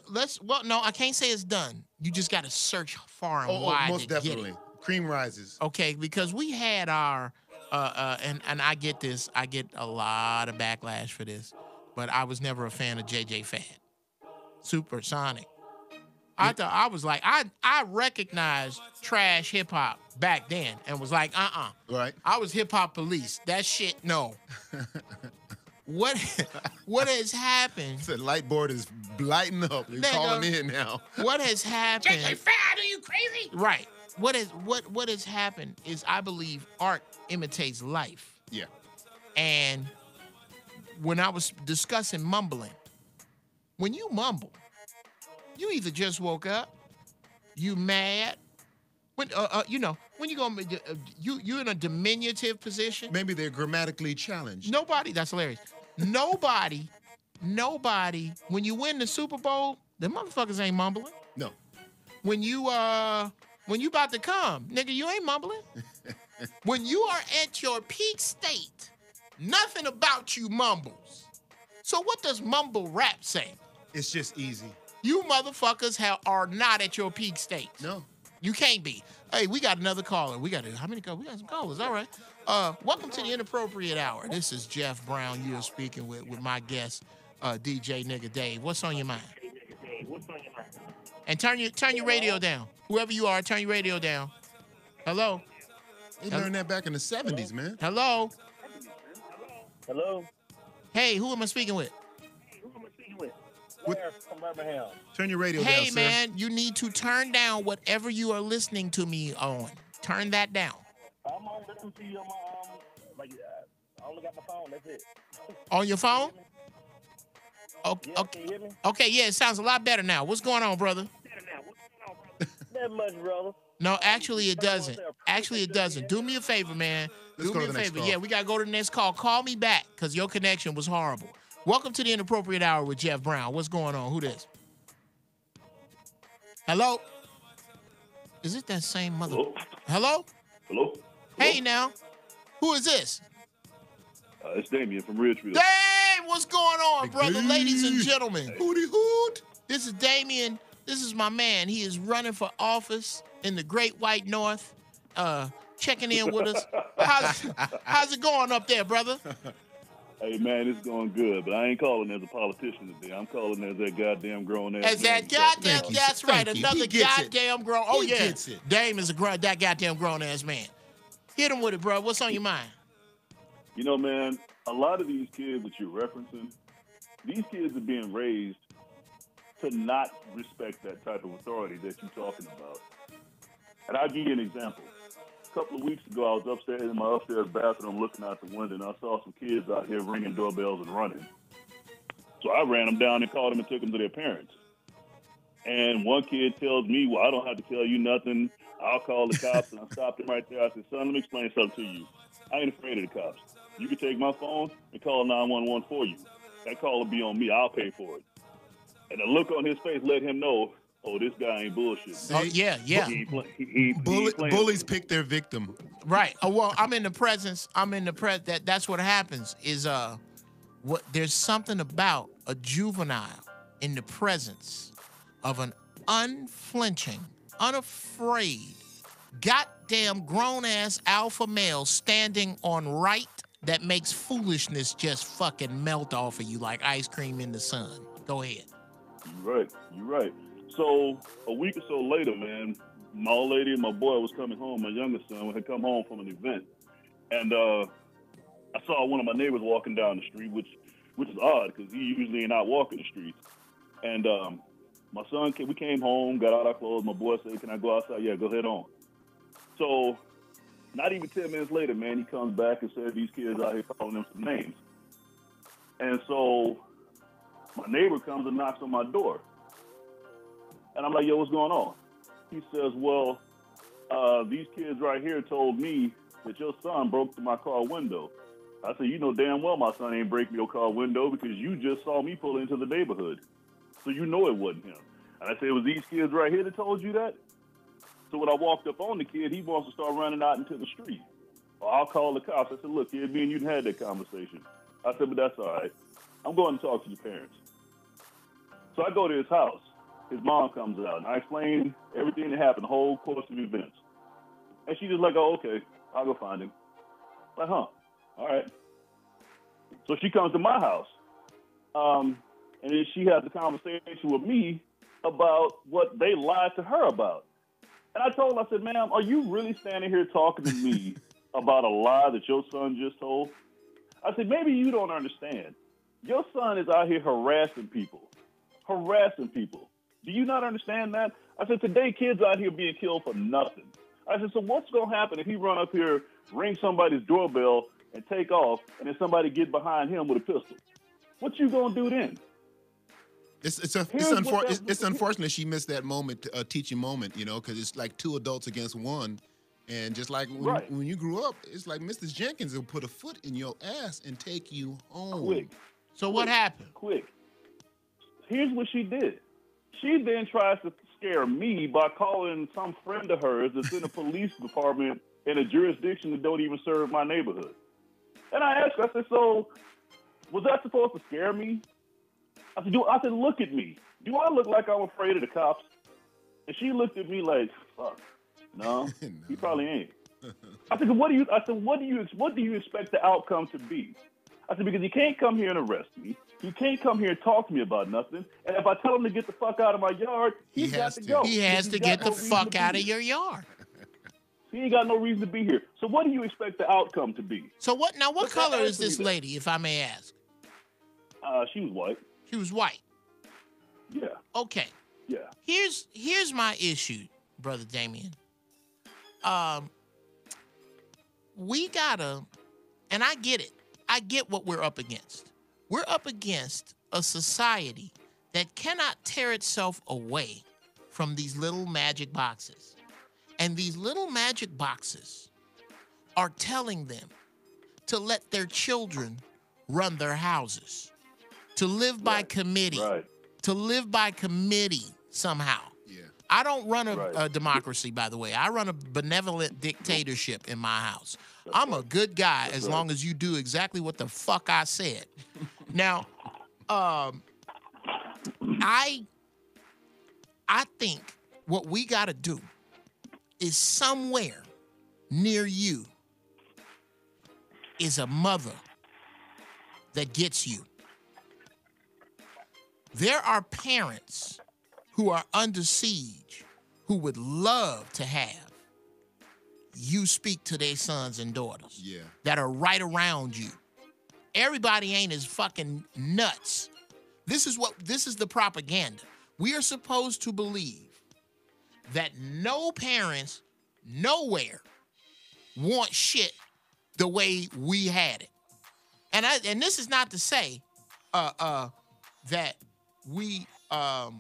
no, I can't say it's done. You just got to search far and wide. Most definitely. Get it. Cream rises. Okay, because we had our and I get this. I get a lot of backlash for this, but I was never a fan of JJ Fad. Supersonic. I was like, I recognized trash hip hop back then and was like, Right. I was hip hop police. That shit, no. What has happened? The light board is lighting up. They're calling in now. What has happened? JJ Fad, are you crazy? Right. What has happened is, I believe art imitates life. Yeah. And when I was discussing mumbling, when you mumble, you either just woke up, you mad, when when you go, you in a diminutive position. Maybe they're grammatically challenged. That's hilarious. Nobody, when you win the Super Bowl, the motherfuckers ain't mumbling. No. When you about to come, nigga, you ain't mumbling. When you are at your peak state, nothing about you mumbles. So what does mumble rap say? It's just easy. You motherfuckers are not at your peak state. No. You can't be. Hey, we got another caller. How many callers? We got some callers. All right. Welcome to the Inappropriate Hour. This is Geoff Brown. You are speaking with my guest, DJ Nigga Dave. What's on your mind? And turn your radio down. Whoever you are, turn your radio down. Hello? They learned that back in the 70s, man. Hello? Hello? Hey, who am I speaking with? From Birmingham. Turn your radio down, Hey, sir. man, you need to turn down whatever you are listening to me on. Turn that down. I'm on listening to you on my I only got my phone, that's it. On your phone? Okay, Yeah, can you hear me? Okay, yeah, it sounds a lot better now. What's going on, brother? Not much, brother. No, actually it doesn't. Actually it doesn't. Do me a favor, man. Let's Do go me to a the next favor. call. Yeah, we got to go to the next call. Call me back because your connection was horrible. Welcome to the Inappropriate Hour with Geoff Brown. What's going on? Who this? Hello? Is it that same mother? Hello? Hello? Hey, now. Who is this? It's Damien from Ridgeville. Dave, what's going on, brother? Hey. Ladies and gentlemen. Hootie hoot. This is Damien. This is my man. He is running for office in the Great White North. Checking in with us. How's it going up there, brother? Hey, man, it's going good, but I ain't calling as a politician today. I'm calling as that goddamn grown ass. As that goddamn, Thank you. that's right. Thank you. Another He gets it. goddamn grown. Oh, He yeah. gets it. Dame is that goddamn grown ass man. Hit him with it, bro. What's on your mind? You know, man, a lot of these kids that you're referencing, these kids are being raised to not respect that type of authority that you're talking about. And I'll give you an example. couple of weeks ago, I was upstairs in my upstairs bathroom looking out the window, and I saw some kids out here ringing doorbells and running. So I ran them down and called them and took them to their parents. And one kid tells me, well, I don't have to tell you nothing. I'll call the cops. And I stopped him right there. I said, son, let me explain something to you. I ain't afraid of the cops. You can take my phone and call 911 for you. That call will be on me. I'll pay for it. And the look on his face let him know, oh, this guy ain't bullshit. Oh, yeah. Bullies pick their victim. Right. Well, I'm in the presence. That's what happens is there's something about a juvenile in the presence of an unflinching, unafraid, goddamn grown-ass alpha male standing on right that makes foolishness just fucking melt off of you like ice cream in the sun. Go ahead. You're right. So a week or so later, man, my old lady and my boy was coming home. My youngest son had come home from an event. And I saw one of my neighbors walking down the street, which is odd because he usually ain't out walking the streets. And my son, we came home, got out our clothes. My boy said, can I go outside? Yeah, go ahead on. So not even 10 minutes later, man, he comes back and says these kids out here calling them some names. And so my neighbor comes and knocks on my door. And I'm like, yo, what's going on? He says, well, these kids right here told me that your son broke through my car window. I said, you know damn well my son ain't break your car window because you just saw me pull into the neighborhood. So you know it wasn't him. And I said, it was these kids right here that told you that? So when I walked up on the kid, he wants to start running out into the street. Well, I'll call the cops. I said, look, kid, me and you had that conversation. I said, but that's all right. I'm going to talk to your parents. So I go to his house. His mom comes out, and I explain everything that happened, the whole course of events. And she just like, oh, okay, I'll go find him. Like, huh, all right. So she comes to my house. And then she has a conversation with me about what they lied to her about. And I told her, I said, ma'am, are you really standing here talking to me about a lie that your son just told? I said, maybe you don't understand. Your son is out here harassing people. Do you not understand that? I said, today kids out here being killed for nothing. I said, so what's going to happen if he run up here, ring somebody's doorbell, and take off, and then somebody get behind him with a pistol? What you going to do then? It's unfortunate she missed that moment, teaching moment, you know, because it's like two adults against one. And just like when you grew up, it's like Mrs. Jenkins will put a foot in your ass and take you home. Quick. So what happened? Quick. Here's what she did. She then tries to scare me by calling some friend of hers that's in a police department in a jurisdiction that don't even serve my neighborhood. And I asked her, I said, so was that supposed to scare me? I said, look at me. Do I look like I'm afraid of the cops? And she looked at me like, fuck, no, he probably ain't. I said, what do you expect the outcome to be? I said, because you can't come here and arrest me. You can't come here and talk to me about nothing. And if I tell him to get the fuck out of my yard, he's got to go. He has to get the fuck out of your yard. He ain't got no reason to be here. So what do you expect the outcome to be? So what color is this lady, if I may ask? She was white. She was white. Yeah. Okay. Yeah. Here's my issue, Brother Damien. We gotta, and I get it. I get what we're up against. We're up against a society that cannot tear itself away from these little magic boxes. And these little magic boxes are telling them to let their children run their houses, to live by committee, to live by committee somehow. Yeah. I don't run a democracy, by the way. I run a benevolent dictatorship in my house. I'm a good guy as long as you do exactly what the fuck I said. Now, I think what we got to do is somewhere near you is a mother that gets you. There are parents who are under siege who would love to have you speak to their sons and daughters that are right around you. Everybody ain't as fucking nuts. This is the propaganda. We are supposed to believe that no parents nowhere want shit the way we had it. And this is not to say that we that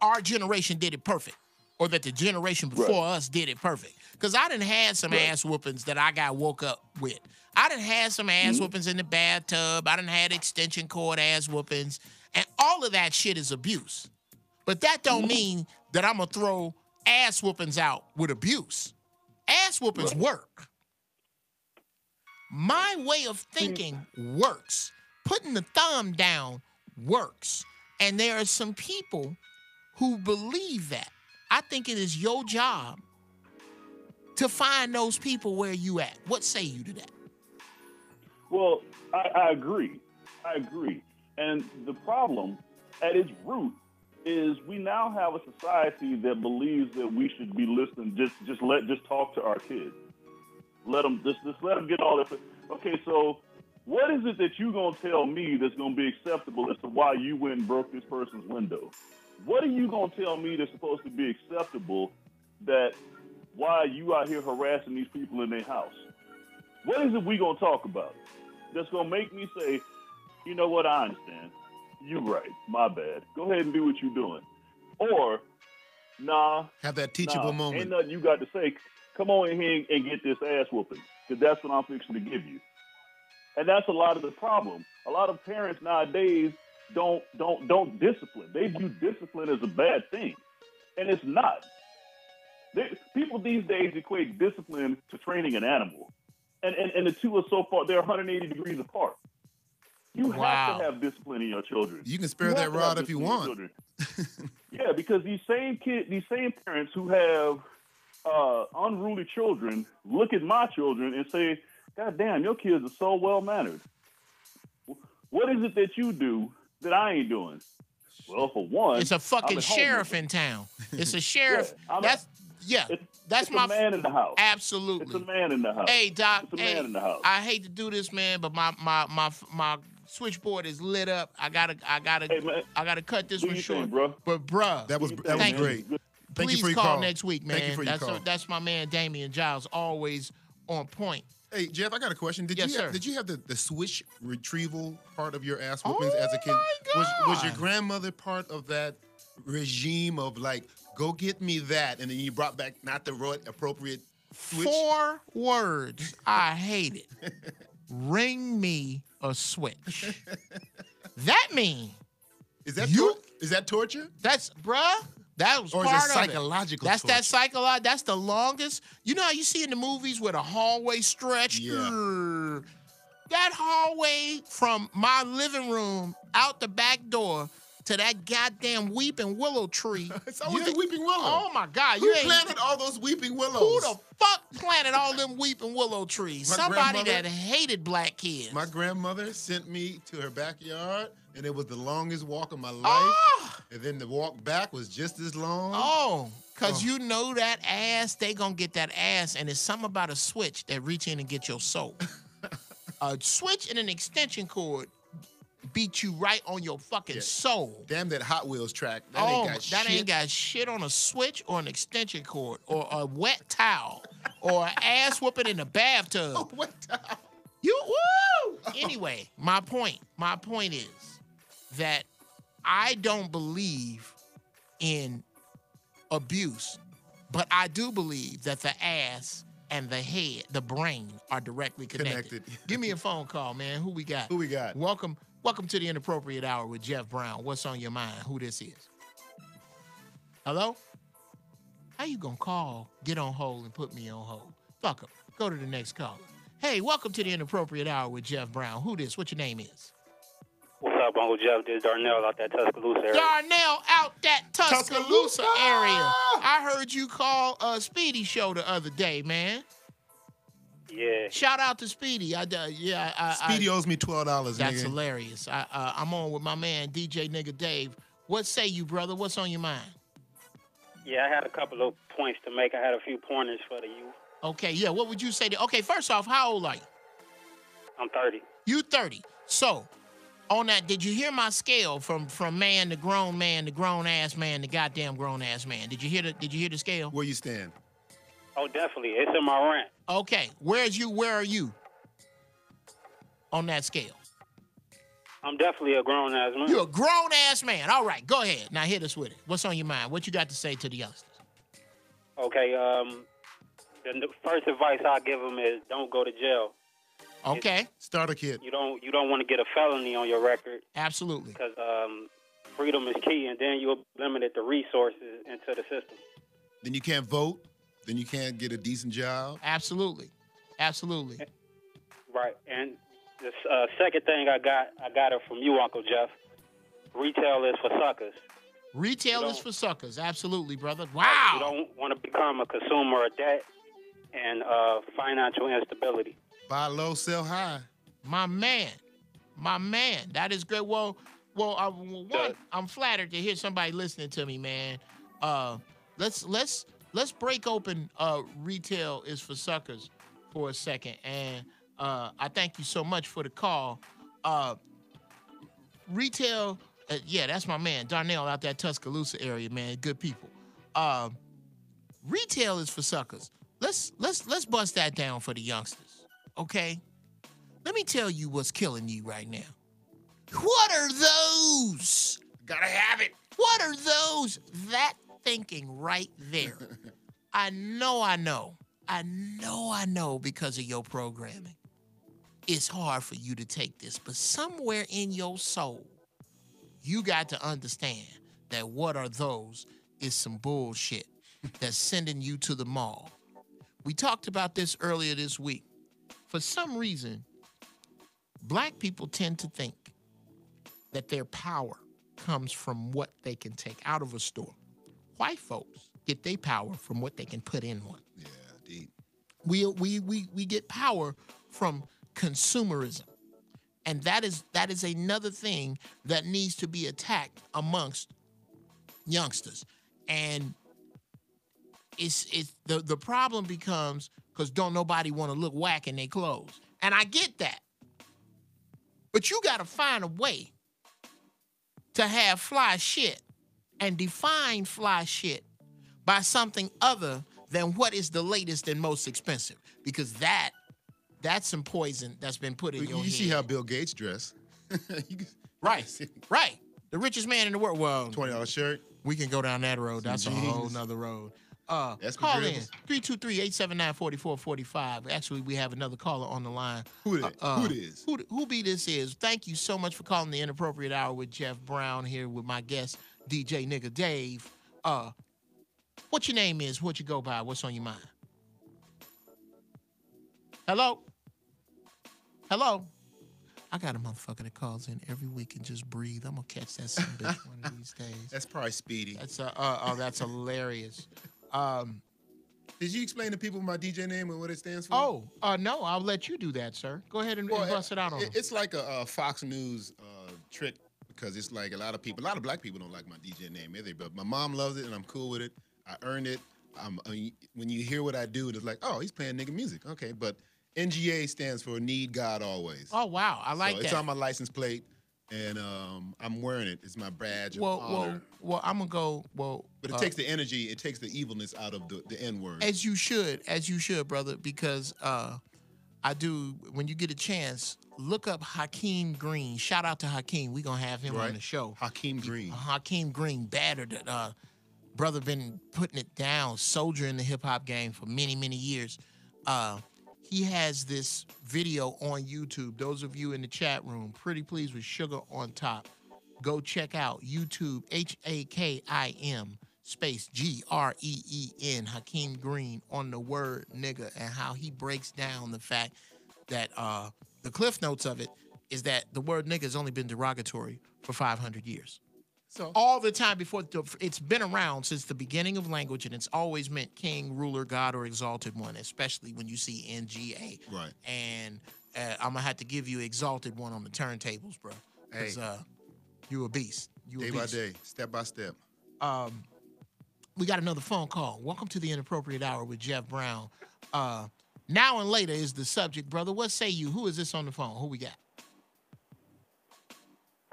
our generation did it perfect, or that the generation before us did it perfect. Because I done had some ass whoopings that I got woke up with. I done had some ass whoopings in the bathtub. I done had extension cord ass whoopings. And all of that shit is abuse. But that don't mean that I'm going to throw ass whoopings out with abuse. Ass whoopings work. My way of thinking works. Putting the thumb down works. And there are some people who believe that. I think it is your job to find those people where you at. What say you to that? Well, I agree. I agree. And the problem at its root is we now have a society that believes that we should be listening. Just talk to our kids. Let them let them get all that. Okay, so what is it that you gonna tell me that's gonna be acceptable as to why you went and broke this person's window? What are you gonna tell me that's supposed to be acceptable that why you out here harassing these people in their house? What is it we gonna talk about that's gonna make me say, you know what, I understand. You right, my bad. Go ahead and do what you're doing. Or, nah. Have that teachable moment. Ain't nothing you got to say. Come on in here and get this ass whooping, because that's what I'm fixing to give you. And that's a lot of the problem. A lot of parents nowadays don't discipline. They view discipline as a bad thing, and it's not. People these days equate discipline to training an animal, and the two are so far, they're 180 degrees apart. You have to have discipline in your children. You can spare that rod if you want. Yeah, because these same parents who have unruly children look at my children and say, God damn, your kids are so well-mannered. What is it that you do that I ain't doing? Well, for one, it's a fucking sheriff in town. It's a sheriff. That's my man in the house. Absolutely, it's a man in the house. Hey, Doc. It's a man in the house. I hate to do this, man, but my switchboard is lit up. I gotta cut this one short, bro. But bruh, that was great. Thank you for your call next week, man. Thank you for your call. That's my man Damian Giles, always on point. Hey, Geoff, I got a question. Did you have the switch retrieval part of your ass whoopings as a kid? My God. Was your grandmother part of that regime of like, go get me that, and then you brought back not the right appropriate switch? 4 words I hate it. Ring me a switch. That mean is that torture? That's bruh. That was or part is it of psychological? That's torture? that psychological. That's the longest. You know how you see in the movies where the hallway stretch? Yeah. That hallway from my living room out the back door to that goddamn weeping willow tree. It's always a weeping willow. Oh my God! Who planted all those weeping willows? Who the fuck planted all them weeping willow trees? Somebody that hated black kids. My grandmother sent me to her backyard, and it was the longest walk of my life. Oh. And then the walk back was just as long. Oh, because you know that ass, they gonna get that ass, and it's something about a switch that reach in and get your soul. A switch and an extension cord beat you right on your fucking soul. Damn that Hot Wheels track. That ain't got shit on a switch or an extension cord or a wet towel or an ass whooping in the bathtub. Oh, wet towel. Woo! Anyway, my point is that I don't believe in abuse, but I do believe that the ass and the head, the brain, are directly connected. Give me a phone call, man. Who we got? Welcome to the Inappropriate Hour with Geoff Brown. What's on your mind? Who this is? Hello? How you gonna call, get on hold, and put me on hold? Fuck 'em. Go to the next caller. Hey, welcome to the Inappropriate Hour with Geoff Brown. Who this? What your name is? What's up, Uncle Jeff? This is Darnell out that Tuscaloosa area. Darnell out that Tuscaloosa area. I heard you call Speedy show the other day, man. Yeah. Shout out to Speedy. Speedy owes me $12, That's nigga. hilarious. I'm on with my man, DJ Nigga Dave. What say you, brother? What's on your mind? Yeah, I had a couple of points to make. I had a few pointers for the youth. Okay, yeah. What would you say? Okay, first off, how old are you? I'm 30. You 30. So, on that, did you hear my scale from man to grown ass man to goddamn grown ass man? Did you hear the scale? Where you stand? Oh, definitely. It's in my rent. Okay. Where are you on that scale? I'm definitely a grown-ass man. You're a grown-ass man. All right, go ahead. Now hit us with it. What's on your mind? What you got to say to the youngsters? Okay, the first advice I give them is don't go to jail. Okay. Start a kid. You don't want to get a felony on your record. Absolutely. Because freedom is key, and then you'll limit the resources into the system. Then you can't vote. Then you can't get a decent job. Absolutely. Absolutely. Right, and the second thing I got it from you, Uncle Geoff. Retail is for suckers. Retail is for suckers. Absolutely, brother. Wow. You don't want to become a consumer of debt and financial instability. Buy low, sell high. My man. That is great. Well, I'm flattered to hear somebody listening to me, man. Let's break open retail is for suckers for a second, and I thank you so much for the call. Retail, yeah, that's my man Darnell out that Tuscaloosa area, man. Good people. Retail is for suckers. Let's bust that down for the youngsters, okay? Let me tell you what's killing you right now. What are those? Gotta have it. What are those? That thinking right there. I know because of your programming. It's hard for you to take this, but somewhere in your soul, you got to understand that what are those is some bullshit that's sending you to the mall. We talked about this earlier this week. For some reason, black people tend to think that their power comes from what they can take out of a store. White folks get their power from what they can put in one. Yeah, deep. We get power from consumerism. And that is another thing that needs to be attacked amongst youngsters. And it's the problem becomes because don't nobody want to look whack in their clothes. And I get that. But you got to find a way to have fly shit and define fly shit by something other than what is the latest and most expensive. Because that's some poison that's been put in your head. You see how Bill Gates dressed. Right. The richest man in the world. Well, $20 shirt. We can go down that road. That's a whole nother road. Call in 323-879-4445. Actually, we have another caller on the line. Who this? Who be this is? Thank you so much for calling the Inappropriate Hour with Geoff Brown here with my guest, DJ Nigga Dave. What your name is? What you go by? What's on your mind? Hello? I got a motherfucker that calls in every week and just breathe. I'm gonna catch that son of a bitch one of these days. That's probably Speedy. That's hilarious. Did you explain to people my DJ name and what it stands for? No, I'll let you do that, sir. Go ahead and bust it out on them. It's like a Fox News trick because it's like a lot of black people don't like my DJ name either, but my mom loves it and I'm cool with it. I earned it. When you hear what I do, it's like, oh, he's playing nigga music. Okay, but NGA stands for Need God Always. Oh, wow. I like that. It's on my license plate, and I'm wearing it. It's my badge of honor. Well, I'm going to go, But it takes the energy, it takes the evilness out of the N-word. As you should, brother, because I do, when you get a chance, look up Hakeem Green. Shout out to Hakeem. We're going to have him on the show. Hakeem Green. Hakeem Green, battered. Brother been putting it down, soldier in the hip-hop game for many, many years. He has this video on YouTube. Those of you in the chat room, pretty pleased with sugar on top. Go check out YouTube, HAKIM space GREEN, Hakeem Green on the word nigga, and how he breaks down the fact that the cliff notes of it is that the word nigga has only been derogatory for 500 years. So all the time before, it's been around since the beginning of language, and it's always meant king, ruler, god, or exalted one, especially when you see NGA. Right. And I'm going to have to give you exalted one on the turntables, bro. Because you a beast. Day by day, step by step. We got another phone call. Welcome to the Inappropriate Hour with Geoff Brown. Now and later is the subject, brother. What say you? Who is this on the phone? Who we got?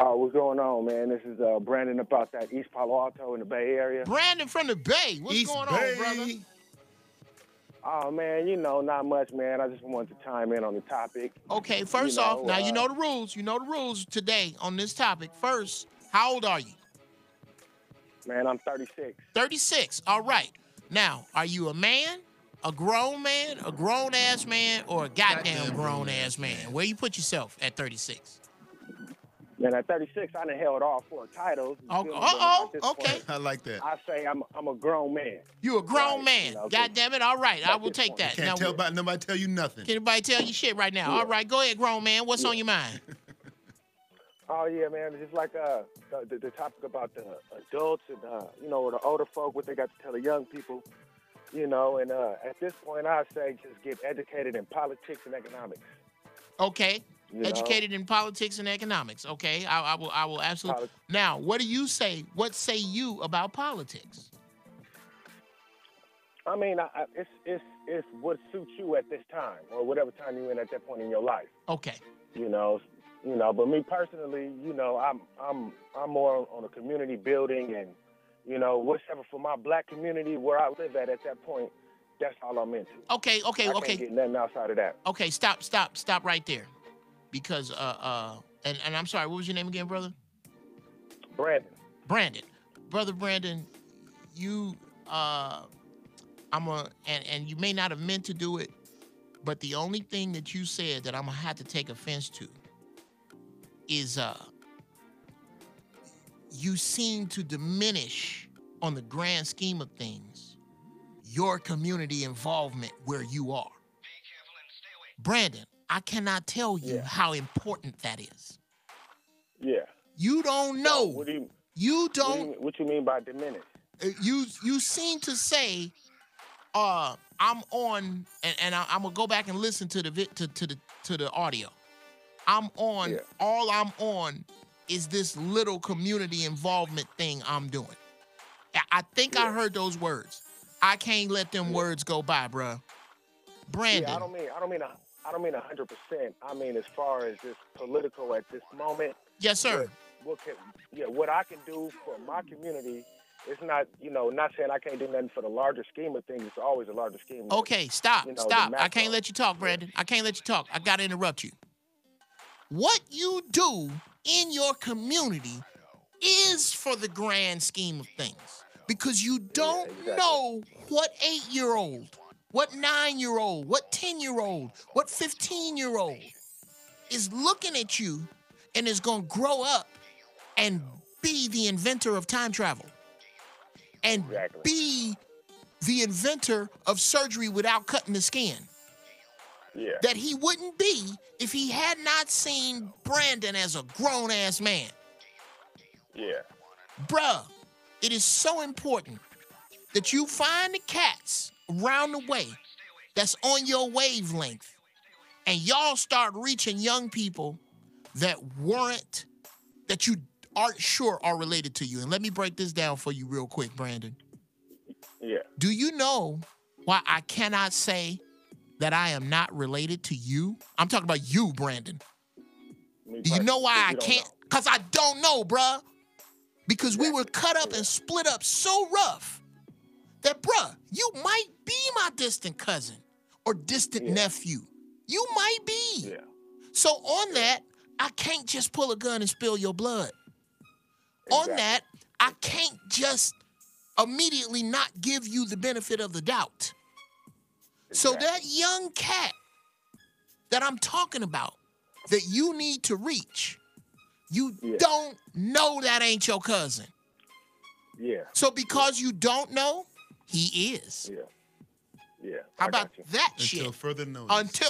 What's going on, man? This is Brandon about that East Palo Alto in the Bay Area. Brandon from the Bay. What's East going Bay. on, brother? Oh man, you know, not much, man. I just wanted to chime in on the topic. Okay, first You know, off, now you know the rules. You know the rules today on this topic. First, how old are you? Man, I'm 36. 36. All right. Now, are you a man, a grown-ass man, or a goddamn grown-ass man? Where you put yourself at 36? Man, at 36, I done held all 4 titles. Okay. I like that. I say I'm a grown man. You a grown man. You know, God damn it. All right. I will take that. Can't tell about nobody tell you nothing. Can anybody tell you shit right now? All right. Go ahead, grown man. What's on your mind? Oh yeah, man. It's just like the topic about the adults and you know, the older folk, what they got to tell the young people. You know, and at this point, I say just get educated in politics and economics. Okay. You Educated in politics and economics. Okay, I will absolutely. Now, what do you say? What say you about politics? I mean, it's what suits you at this time or whatever time you're in at that point in your life. Okay. You know, but me personally, you know, I'm more on a community building and, you know, whatever for my black community where I live at that point. That's all I'm into. Okay. I can't get nothing outside of that. Okay, stop right there. Because and I'm sorry, what was your name again, brother? Brandon. Brother Brandon, you and you may not have meant to do it, but the only thing that you said that I'm gonna have to take offense to is you seem to diminish on the grand scheme of things your community involvement where you are. Brandon, I cannot tell you how important that is. Yeah. You don't know. So What you mean by diminish? You seem to say, I'm on, and I'm gonna go back and listen to the audio. I'm on. All I'm on is this little community involvement thing I'm doing. I think I heard those words. I can't let them words go by, bruh. Brandon. Yeah, I don't mean 100%. I mean as far as just political at this moment. Yes, sir. What I can do for my community, it's not, you know, not saying I can't do nothing for the larger scheme of things. It's always a larger scheme. Okay, stop. I can't let you talk, Brandon. I can't let you talk. I gotta interrupt you. What you do in your community is for the grand scheme of things. Because you don't know what 8-year-old, what 9-year-old, what 10-year-old, what 15-year-old is looking at you and is going to grow up and be the inventor of time travel and be the inventor of surgery without cutting the skin. Yeah. That he wouldn't be if he had not seen Brandon as a grown-ass man. Yeah. Bruh, it is so important that you find the cats around the way that's on your wavelength and y'all start reaching young people that you aren't sure are related to you. And let me break this down for you real quick, Brandon. Yeah. Do you know why I cannot say that I am not related to you? I'm talking about you, Brandon. Do you know why I can't? Because I don't know, bruh. Because we were cut up and split up so rough that, bruh, you might be my distant cousin or distant nephew. You might be. Yeah. So on that, I can't just pull a gun and spill your blood. On that, I can't just immediately not give you the benefit of the doubt. So that young cat that I'm talking about, that you need to reach, you don't know that ain't your cousin. Yeah. So because you don't know, he is. Yeah. Yeah. How about that shit? Until further notice.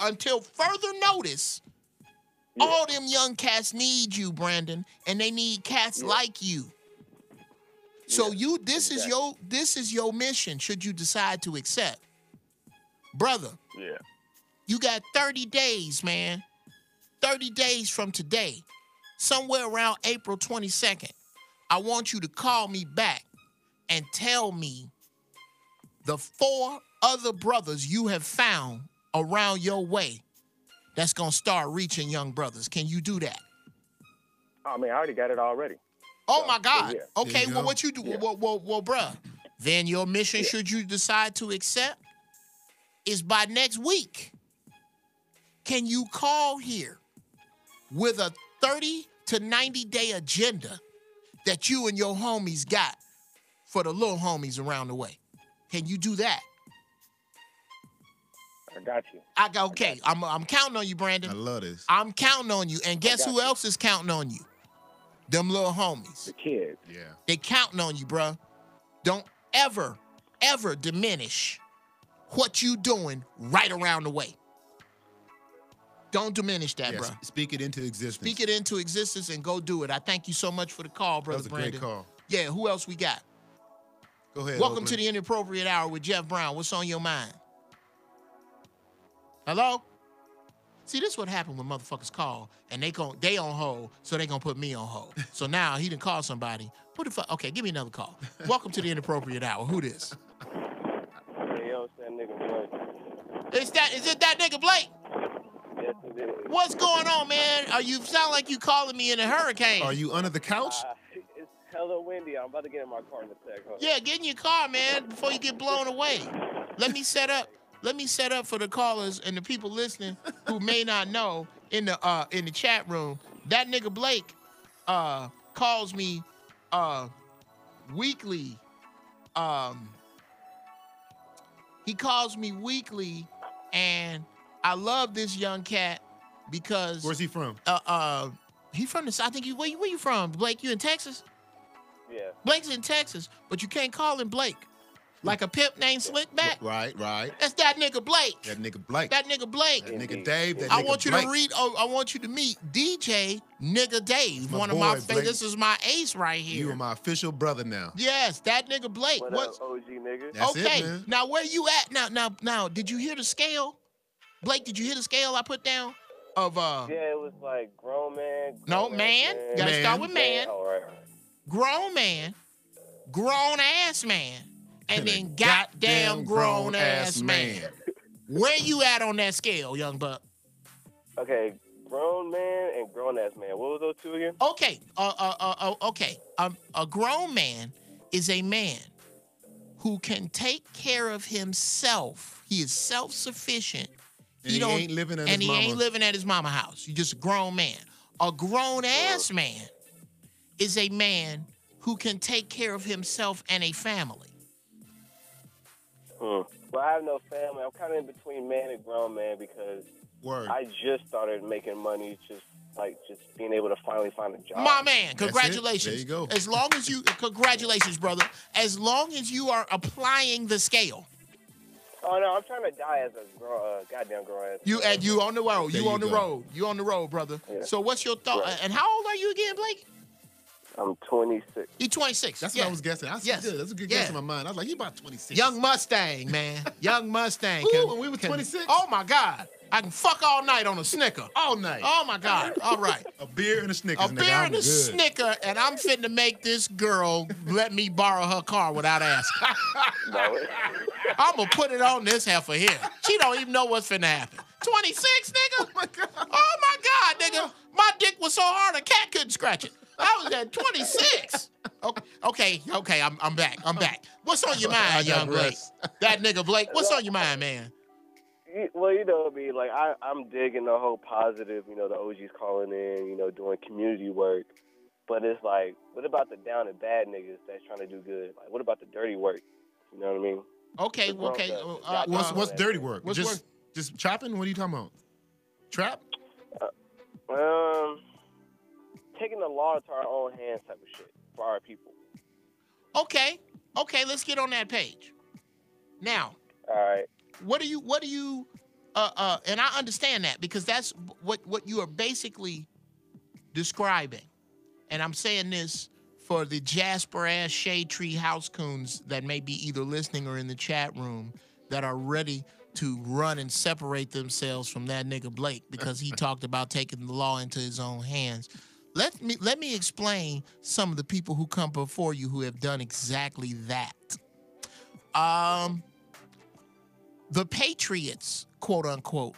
Until further notice. Yeah. All them young cats need you, Brandon, and they need cats like you. So this is your mission should you decide to accept. Brother. Yeah. You got 30 days, man. 30 days from today. Somewhere around April 22nd. I want you to call me back and tell me the 4 other brothers you have found around your way that's going to start reaching young brothers. Can you do that? Oh, man, I already got it already. Oh, my God. Yeah. Okay, well, what you do? Yeah. Well, bruh, then your mission, should you decide to accept, is by next week, can you call here with a 30 to 90-day agenda that you and your homies got for the little homies around the way? Can you do that? I got you. Okay. I'm counting on you, Brandon. I love this. I'm counting on you. And guess who else is counting on you? Them little homies. The kids. Yeah. They counting on you, bruh. Don't ever diminish what you doing right around the way. Don't diminish that, Yes, bruh. speak it into existence. Speak it into existence and go do it. I thank you so much for the call, brother That was a Brandon. great call. Yeah, who else we got? Go ahead. Welcome Oakland. to the Inappropriate Hour with Geoff Brown. What's on your mind? Hello? See, this is what happened when motherfuckers call and they on hold, so they gonna put me on hold. So now he done called somebody. What the fuck? Okay, give me another call. Welcome to the Inappropriate Hour. Who this? Hey, yo, it's that nigga Blake. Is it that nigga Blake? Yes, it is. What's going on, man? You sound like you calling me in a hurricane. Are you under the couch? It's hella windy. I'm about to get in my car in a sec. Hold on. Yeah, get in your car, man, before you get blown away. Let me set up for the callers and the people listening who may not know in the chat room. That nigga Blake calls me weekly. He calls me weekly, and I love this young cat because Where's he from? He from the. I think where you from, Blake? You in Texas? Yeah. Blake's in Texas, but you can't call him Blake. Like a pimp named Slickback. Right. That's that nigga Blake. That nigga Blake. That nigga Blake. That nigga Dave. That I nigga want you Blake. to read. I want you to meet DJ Nigga Dave. My One of boy, my Blake. favorites. This is my ace right here. You are my official brother now. Yes, that nigga Blake. What What's up, OG nigga? That's okay? it, man. Now where you at? Now, did you hear the scale? Blake, did you hear the scale I put down? Of Yeah, it was like grown man. No, man. Gotta Man. start with man. All right. Grown man. Grown ass man. And then goddamn grown ass man. Where you at on that scale, young buck? Okay, grown man and grown ass man. What was those two again? Okay. Okay. A grown man is a man who can take care of himself. He is self-sufficient. And he ain't living at his he mama. ain't living at his mama house. You're just a grown man. A grown ass man is a man who can take care of himself and a family. Well, I have no family. I'm kind of in between man and grown man because Word. I just started making money, just being able to finally find a job. My man, it. congratulations. There you go. As long as you, congratulations, brother. As long as you are applying the scale. Oh no, I'm trying to die as a goddamn grown ass. You on the road. There You on you the go. road. You on the road, brother. Yeah. So what's your thought? Right. And how old are you again, Blake? I'm 26. He's 26. That's yeah. what I was guessing. That's Yes. good. That's a good Yeah. guess in my mind. I was like, he about 26. Young Mustang, man. Young Mustang. Ooh, when we was 26? Oh my God. I can fuck all night on a Snicker. All night. Oh my God. All right. A beer and a Snickers. A nigga. beer I'm and a good. Snicker, and I'm fitting to make this girl let me borrow her car without asking. No, I'm gonna put it on this heifer here. She don't even know what's finna happen. 26, nigga? Oh my God. Oh my God, nigga. My dick was so hard a cat couldn't scratch it. I was at 26. Okay, I'm back. What's on your mind, young Blake? digress. That nigga Blake, what's on your mind, man? well, you know me. Like I'm digging the whole positive. You know, the OGs calling in. You know, doing community work. But it's like, what about the down and bad niggas that's trying to do good? Like, what about the dirty work? You know what I mean? Okay. What's dirty work? What's Just chopping? What are you talking about? Trap? Taking the law into our own hands type of shit for our people. Okay, let's get on that page. Now, All right. what do you and I understand that because that's what you are basically describing. And I'm saying this for the Jasper ass shade tree house coons that may be either listening or in the chat room that are ready to run and separate themselves from that nigga Blake because he talked about taking the law into his own hands. Let me explain some of the people who come before you who have done exactly that. The Patriots, quote unquote,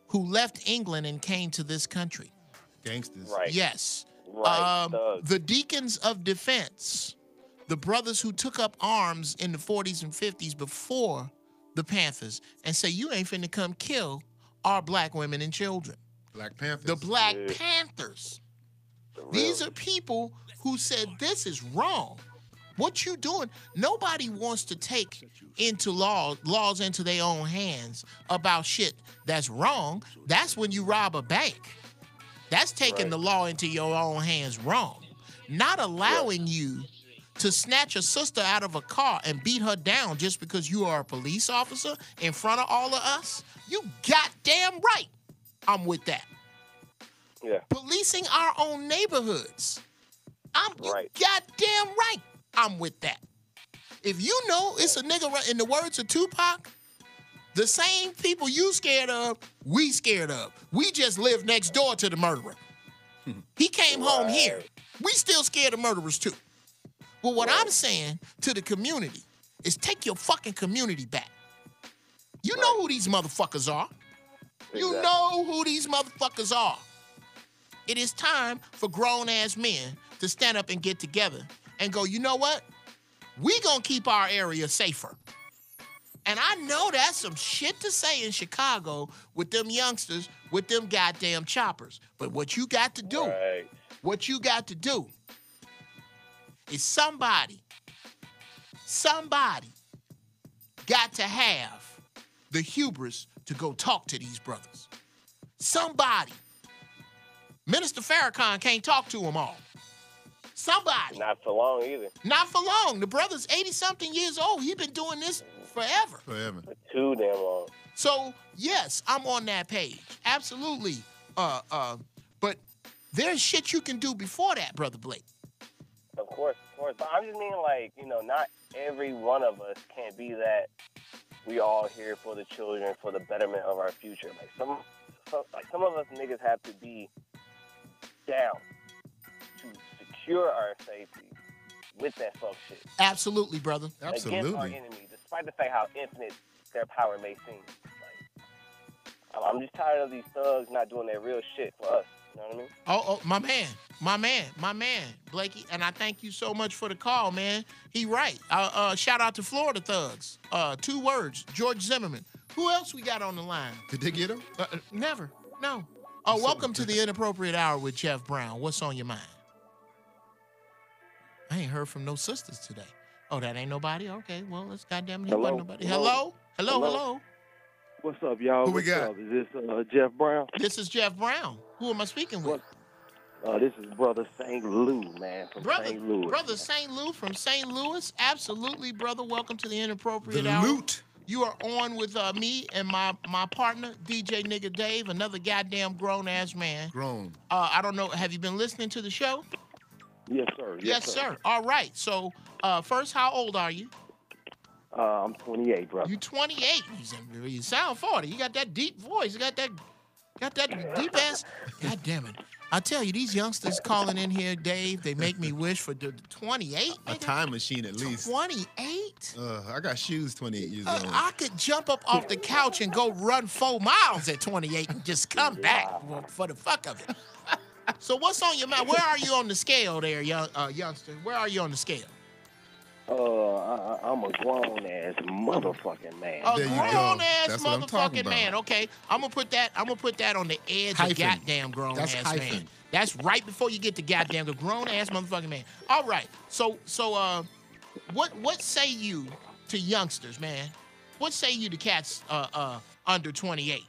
who left England and came to this country. Gangsters. Right. Yes. Right. Thugs. The Deacons of Defense, the brothers who took up arms in the 40s and 50s before the Panthers and say, you ain't finna come kill our black women and children. Black Panthers. The Black Panthers. These are people who said this is wrong. What you doing? Nobody wants to take into laws into their own hands about shit that's wrong. That's when you rob a bank. That's taking the law into your own hands wrong. Not allowing you to snatch a sister out of a car and beat her down just because you are a police officer in front of all of us. You goddamn right. I'm with that. Yeah. Policing our own neighborhoods. You goddamn right. I'm with that. If you know it's a nigga, in the words of Tupac, the same people you scared of, we scared of. We just live next door to the murderer. He came home here. We still scared of murderers too. Well, what I'm saying to the community is take your fucking community back. You know who these motherfuckers are. You know who these motherfuckers are. It is time for grown-ass men to stand up and get together and go, you know what? We gonna keep our area safer. And I know that's some shit to say in Chicago with them youngsters, with them goddamn choppers. But what you got to do, is somebody got to have the hubris to go talk to these brothers. Somebody. Minister Farrakhan can't talk to them all. Somebody. Not for long either. Not for long. The brother's 80-something years old. He's been doing this forever. Forever. For too damn long. So, yes, I'm on that page. Absolutely. But there's shit you can do before that, Brother Blake. Of course. But I'm just meaning, like, not every one of us can be that we all here for the children, for the betterment of our future. Like, some of us niggas have to be down to secure our safety with that fuck shit. Absolutely, brother. Absolutely. Against our enemy, despite the fact how infinite their power may seem. Like, I'm just tired of these thugs not doing their real shit for us. You know what I mean? Oh, my man, Blakey. And I thank you so much for the call, man. He right. Shout out to Florida thugs. 2 words, George Zimmerman. Who else we got on the line? Did they get him? Never. No. Oh, welcome to the Inappropriate Hour with Geoff Brown. What's on your mind? I ain't heard from no sisters today. Oh, that ain't nobody? Okay, well, let's goddamn it. Hello? Nobody. Hello? What's up, y'all? Who we got? Up? Is this Geoff Brown? This is Geoff Brown. Who am I speaking with? This is Brother St. Louis, man, from St. Louis. Brother St. Louis from St. Louis. Absolutely, brother. Welcome to the Inappropriate Hour. Loot. You are on with me and my partner, DJ Nigga Dave, another goddamn grown-ass man. Grown. I don't know, have you been listening to the show? Yes, sir. Yes, sir. All right. So, first, how old are you? I'm 28, brother. You 28. You sound 40. You got that deep voice. You got that deep ass. God damn it. I tell you, these youngsters calling in here, Dave, they make me wish for 28. A time machine at least. 28? I got shoes 28 years old. I could jump up off the couch and go run 4 miles at 28 and just come back for the fuck of it. So what's on your mind? Where are you on the scale there, youngster? Where are you on the scale? I'm a grown-ass motherfucking man. A grown-ass motherfucking man. Okay, I'm gonna put that on the edge of goddamn grown-ass man. That's right before you get to goddamn the grown-ass motherfucking man. All right. So what say you to youngsters, man? What say you to cats under 28?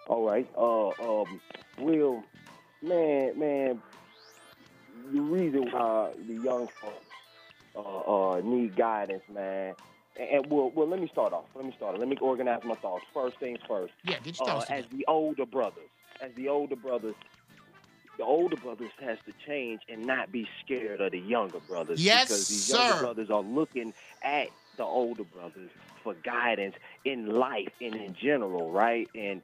All right. Real man. The reason why the young folks need guidance, man. And well, let me start off. Let me organize my thoughts. First things first. Yeah, get your thoughts as the older brothers, the older brothers has to change and not be scared of the younger brothers. Yes, because these younger brothers are looking at the older brothers for guidance in life and in general, right? And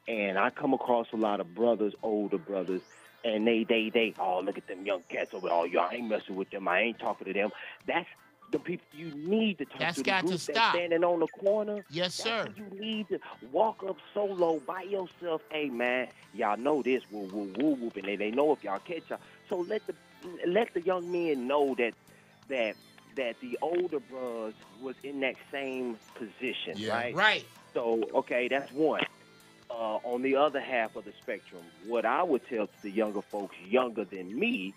I come across a lot of brothers, older brothers, and they oh, look at them young cats over there. Oh, I ain't messing with them. I ain't talking to them. That's the people you need to talk that's to. Got the group to stop. That's standing on the corner. Yes, sir. You need to walk up solo by yourself. Hey, man, y'all know this. Woo, woo, woo, woo. And they know if y'all catch y'all. So let the young men know that that the older bros was in that same position, Yeah. right? Right. So, okay, that's one. On the other half of the spectrum, what I would tell to the younger folks younger than me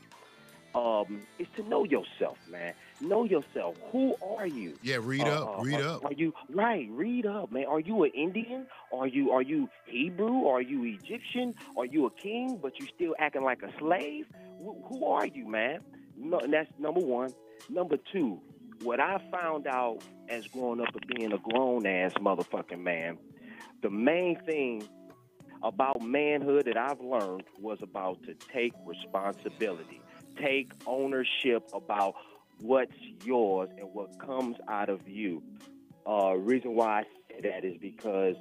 is to know yourself, man. Know yourself. Who are you? Yeah, read up. Are you right? Read up, man. Are you an Indian? Are you Hebrew? Are you Egyptian? Are you a king, but you still acting like a slave? Who are you, man? No, and that's number one. Number two, what I found out as growing up and being a grown ass motherfucking man, the main thing about manhood that I've learned was about to take responsibility, take ownership about what's yours and what comes out of you. Reason why I say that is because,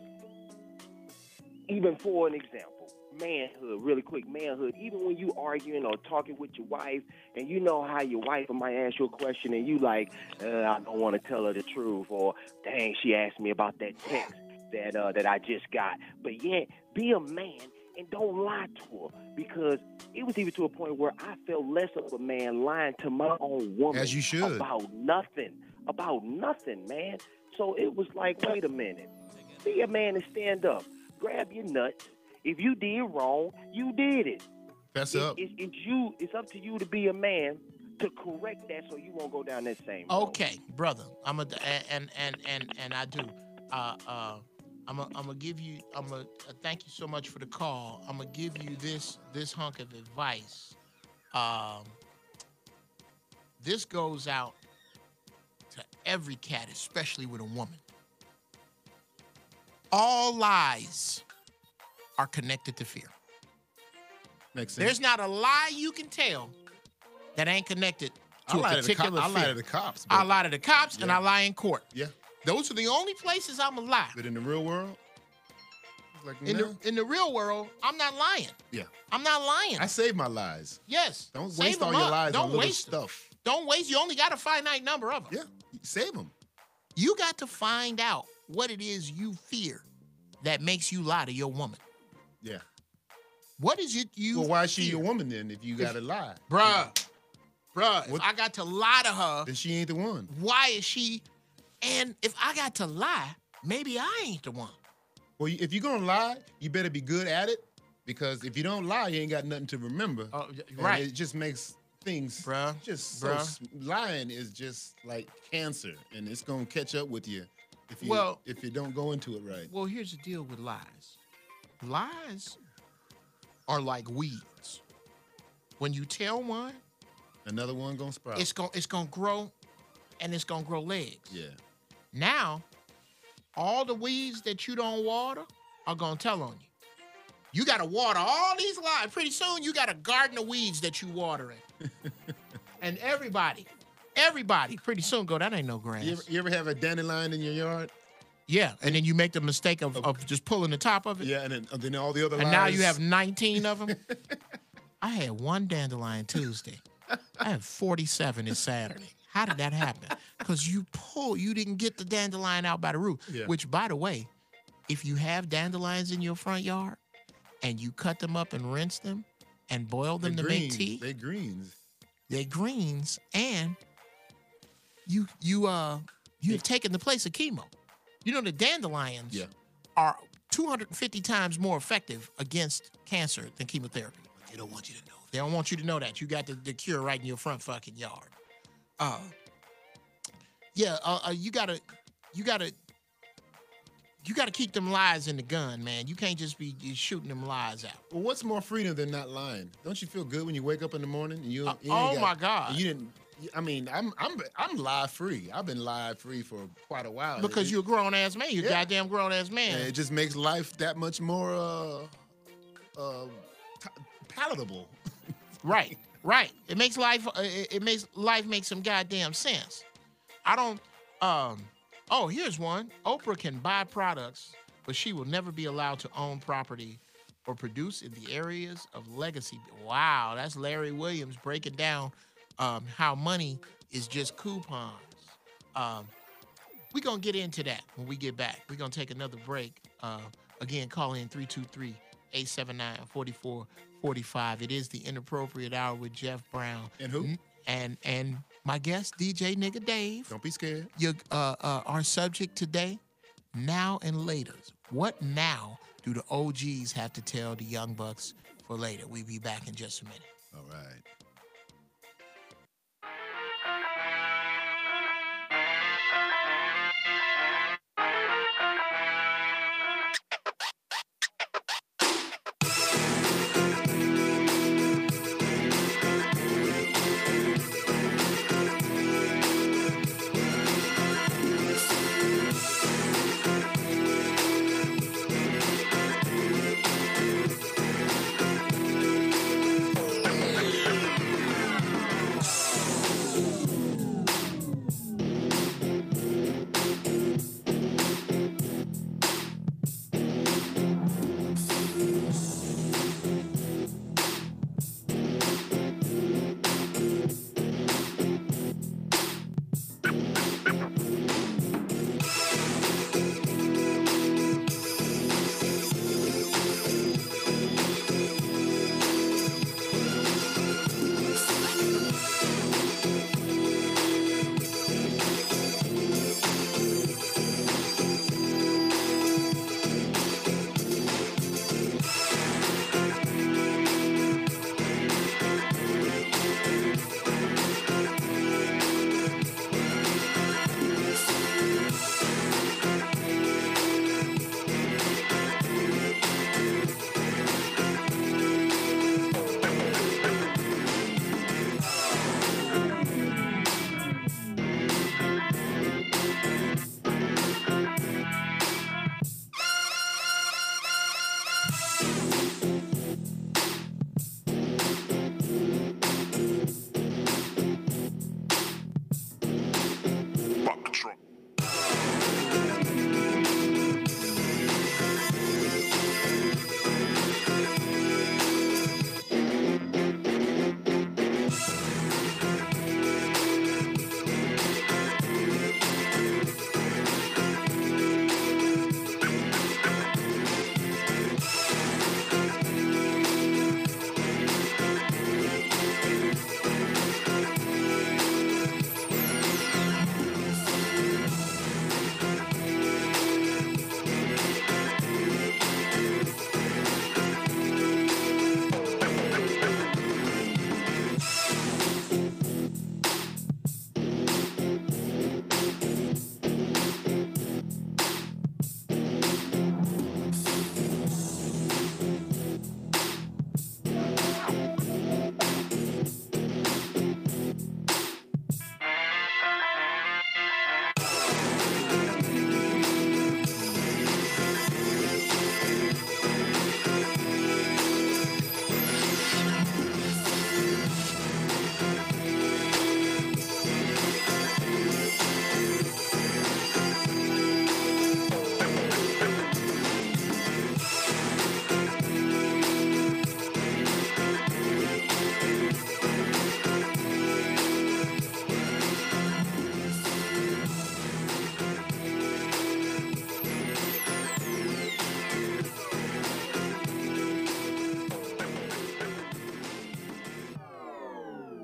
even for an example, manhood, really quick, manhood, even when you arguing or talking with your wife and you know how your wife might ask you a question and you like, I don't want to tell her the truth, or dang, she asked me about that text that I just got. But yeah, be a man and don't lie to her, because it was even to a point where I felt less of a man lying to my own woman. As you should. About nothing, man. So it was like, wait a minute. Be a man and stand up. Grab your nuts. If you did wrong, you did it. That's up. It's up to you to be a man to correct that so you won't go down that same road. Okay, brother. And I do. I'm gonna give you. Thank you so much for the call. I'm gonna give you this hunk of advice. This goes out to every cat, especially with a woman. All lies are connected to fear. Makes sense. There's not a lie you can tell that ain't connected to a particular fear. I lie to the cops. I lie to the cops, and Yeah. I lie in court. Yeah. Those are the only places I'm a lie. But in the real world, it's like, In the real world, I'm not lying. yeah. I'm not lying. I save my lies. Yes. Don't Save waste all them your up. lies Don't on little waste them. stuff. Don't waste. You only got a finite number of them. Yeah. Save them. You got to find out what it is you fear that makes you lie to your woman. Yeah. What is it you Well, why is she fear? your woman then if you got to lie? Bruh, if What- I got to lie to her, Then she ain't the one. why is she? And if I got to lie, maybe I ain't the one. Well, if you're going to lie, you better be good at it, because if you don't lie, you ain't got nothing to remember. Oh, And right. it just makes things just so lying is just like cancer, and it's going to catch up with you if you don't go into it right. Well, here's the deal with lies. Lies are like weeds. When you tell one, Another one going to sprout. it's gonna grow, and it's gonna grow legs. Yeah. Now, all the weeds that you don't water are gonna tell on you. You gotta water all these lies. Pretty soon, you got a garden of weeds that you watering. And everybody, pretty soon go, that ain't no grass. You ever have a dandelion in your yard? Yeah, and then you make the mistake of just pulling the top of it. Yeah, and then all the other And lies. now you have 19 of them. I had one dandelion Tuesday. I had 47 this Saturday. How did that happen? Because you didn't get the dandelion out by the root. Yeah. Which, by the way, if you have dandelions in your front yard and you cut them up and rinse them and boil them to make tea, They're greens. they're greens, and you have taken the place of chemo. You know, the dandelions are 250 times more effective against cancer than chemotherapy. They don't want you to know. They don't want you to know that. You got the cure right in your front fucking yard. You gotta keep them lies in the gun, man. You can't just be shooting them lies out. Well, what's more freedom than not lying? Don't you feel good when you wake up in the morning and you? My God! You didn't. I mean, I'm lie free. I've been lie free for quite a while. Because you're a grown ass man. You're a goddamn grown ass man. And it just makes life that much more palatable. Right. It makes life make some goddamn sense. I don't. Here's one. Oprah can buy products, but she will never be allowed to own property or produce in the areas of legacy. Wow, that's Larry Williams breaking down how money is just coupons. We're going to get into that when we get back. We're going to take another break. Again, call in 323-879-4445. It is the Inappropriate Hour with Geoff Brown. And who? And My guest, DJ Nigga Dave. Don't be scared. Our subject today, now and later. What now do the OGs have to tell the young bucks for later? We'll be back in just a minute. All right.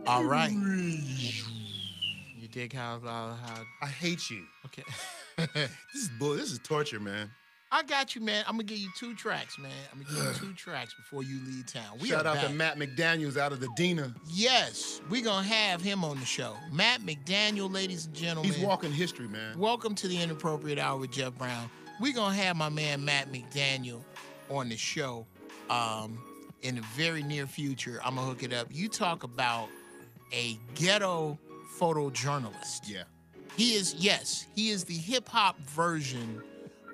All right. You dig how I hate you. Okay. This is torture, man. I got you, man. I'm gonna give you 2 tracks, man. I'm gonna give you 2 tracks before you leave town. Shout out to Matt McDaniels out of the Dina. Yes, we're gonna have him on the show. Matt McDaniel, ladies and gentlemen. He's walking history, man. Welcome to the Inappropriate Hour with Geoff Brown. We're gonna have my man Matt McDaniel on the show in the very near future. I'm gonna hook it up. You talk about a ghetto photojournalist. Yeah. He is the hip-hop version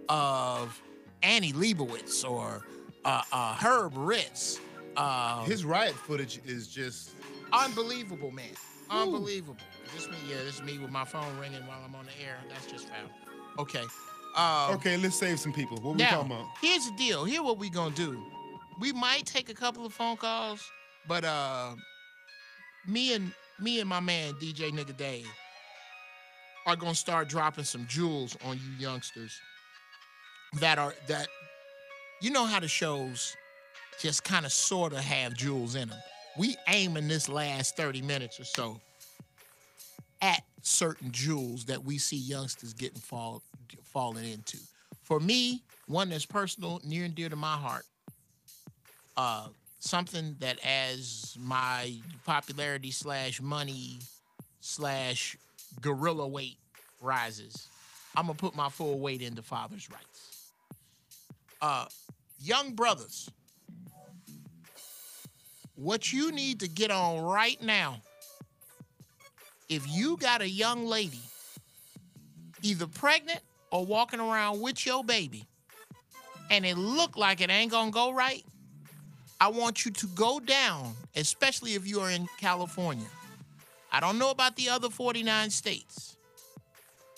of Annie Leibovitz or Herb Ritz. His riot footage is just unbelievable, man. Ooh. Unbelievable. This is me with my phone ringing while I'm on the air. That's just foul. Okay. Okay, let's save some people. What we talking about? Here's the deal. Here's what we gonna do. We might take a couple of phone calls, but me and my man DJ Nigga Dave are gonna start dropping some jewels on you youngsters that you know how the shows just kind of sort of have jewels in them. We aim in this last 30 minutes or so at certain jewels that we see youngsters getting falling into. For me, one that's personal, near and dear to my heart, something that as my popularity / money / gorilla weight rises, I'm going to put my full weight into father's rights. Young brothers, what you need to get on right now, if you got a young lady either pregnant or walking around with your baby and it look like it ain't gonna go right, I want you to go down, especially if you are in California. I don't know about the other 49 states,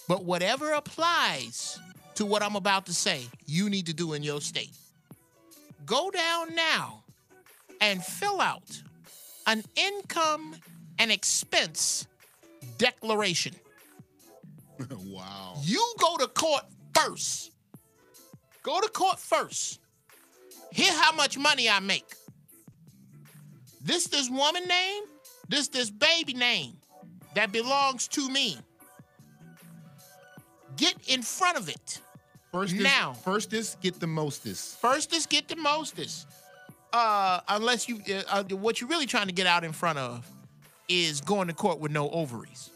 but whatever applies to what I'm about to say, you need to do in your state. Go down now and fill out an income and expense declaration. Wow. You go to court first. Go to court first. Here how much money I make. This woman name, this baby name that belongs to me. Get in front of it. Firstest, get the mostest. Firstest, get the mostest. Unless you, what you're really trying to get out in front of is going to court with no ovaries,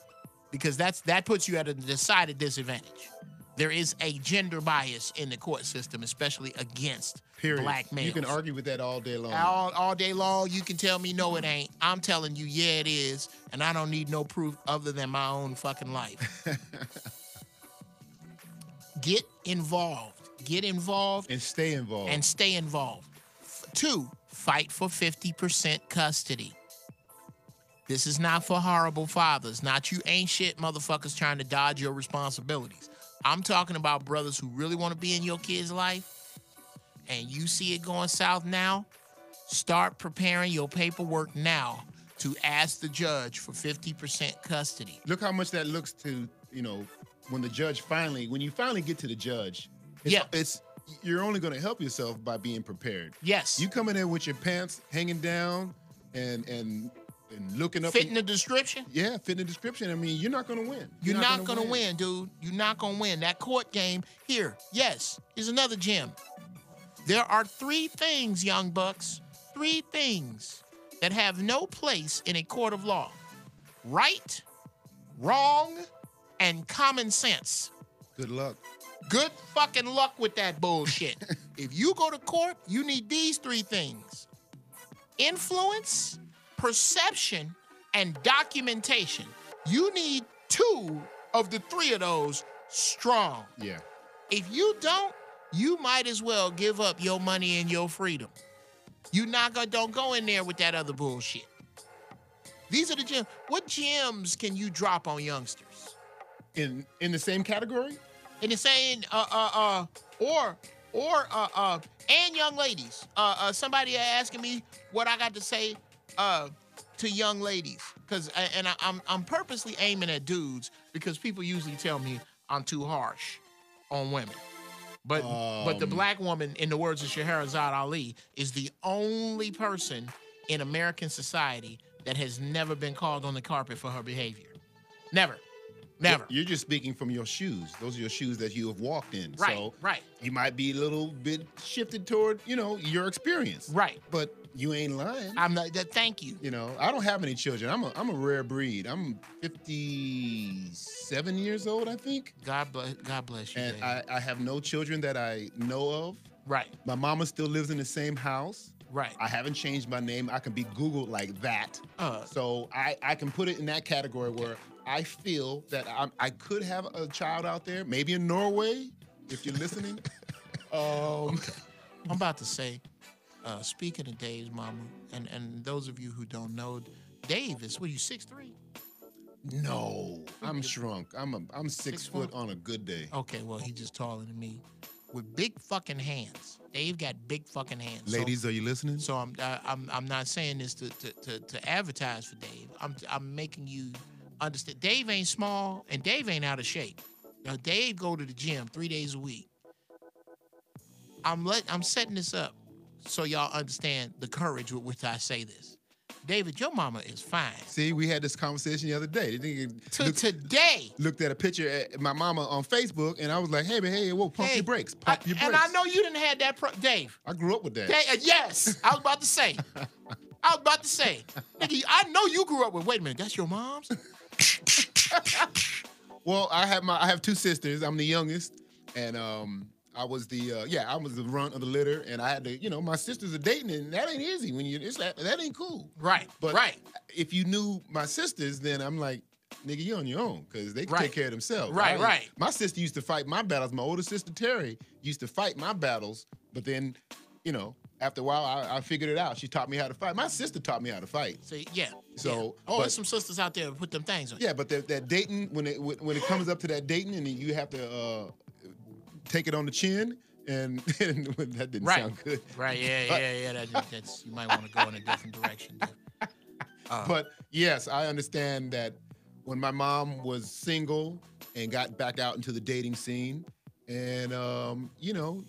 because that puts you at a decided disadvantage. There is a gender bias in the court system, especially against black males. You can argue with that all day long. All day long, you can tell me no, it ain't. I'm telling you, yeah, it is, and I don't need no proof other than my own fucking life. Get involved. Get involved. And stay involved. 2, fight for 50% custody. This is not for horrible fathers, not you ain't shit motherfuckers trying to dodge your responsibilities. I'm talking about brothers who really want to be in your kid's life, and you see it going south now. Start preparing your paperwork now to ask the judge for 50% custody. Look how much that looks to, when you finally get to the judge, you're only going to help yourself by being prepared. Yes. You coming in with your pants hanging down and looking up. Fitting the description? Yeah, fitting the description. I mean, you're not going to win. You're not going to win, dude. You're not going to win. That court game, here's another gem. There are 3 things, young bucks, 3 things that have no place in a court of law. Right, wrong, and common sense. Good luck. Good fucking luck with that bullshit. If you go to court, you need these 3 things. Influence, perception, and documentation. You need 2 of the 3 of those strong. Yeah. If you don't, you might as well give up your money and your freedom. Don't go in there with that other bullshit. These are the gems. What gems can you drop on youngsters? In the same category? In the same, and young ladies. Somebody asking me what I got to say to young ladies, I'm purposely aiming at dudes because people usually tell me I'm too harsh on women. But the black woman, in the words of Scheherazade Ali, is the only person in American society that has never been called on the carpet for her behavior. Never. You're just speaking from your shoes. Those are your shoes that you have walked in. Right, so right. You might be a little bit shifted toward, your experience. Right. But you ain't lying. I'm not. Thank you. I don't have any children. I'm a rare breed. I'm 57 years old, I think. God bless you. And I have no children that I know of. Right. My mama still lives in the same house. Right. I haven't changed my name. I can be Googled like that. So I can put it in that category where I feel that I could have a child out there, maybe in Norway, if you're listening. I'm about to say, speaking of Dave's mama, and those of you who don't know, Dave is, what are you, 6'3"? No, I'm shrunk. I'm 6 foot on a good day. Okay, well, he's just taller than me. With big fucking hands. Dave got big fucking hands. Ladies, are you listening? So I'm not saying this to advertise for Dave. I'm making you understand. Dave ain't small and Dave ain't out of shape. Now Dave go to the gym 3 days a week. I'm setting this up so y'all understand the courage with which I say this. David, your mama is fine. See, we had this conversation the other day. Today. Looked at a picture at my mama on Facebook, and I was like, hey, whoa, pump your brakes. Pump your brakes. And I know you didn't have that, Dave. I grew up with that. Yes, I was about to say. Nigga, I know you grew up with, wait a minute, that's your mom's? Well, I have two sisters. I'm the youngest, and I was the runt of the litter, and I had to, my sisters are dating, and that ain't easy when that ain't cool. Right. But if you knew my sisters, then I'm like, nigga, you on your own, because they can take care of themselves. Right. My sister used to fight my battles. My older sister Terry used to fight my battles, but then, after a while, I figured it out. She taught me how to fight. My sister taught me how to fight. See, yeah. So, there's some sisters out there who put them things on. Yeah, but that dating, when it comes up to that dating, and you have to take it on the chin, and that didn't sound good. Right, yeah. That's you might want to go in a different direction. But yes, I understand that when my mom was single and got back out into the dating scene, and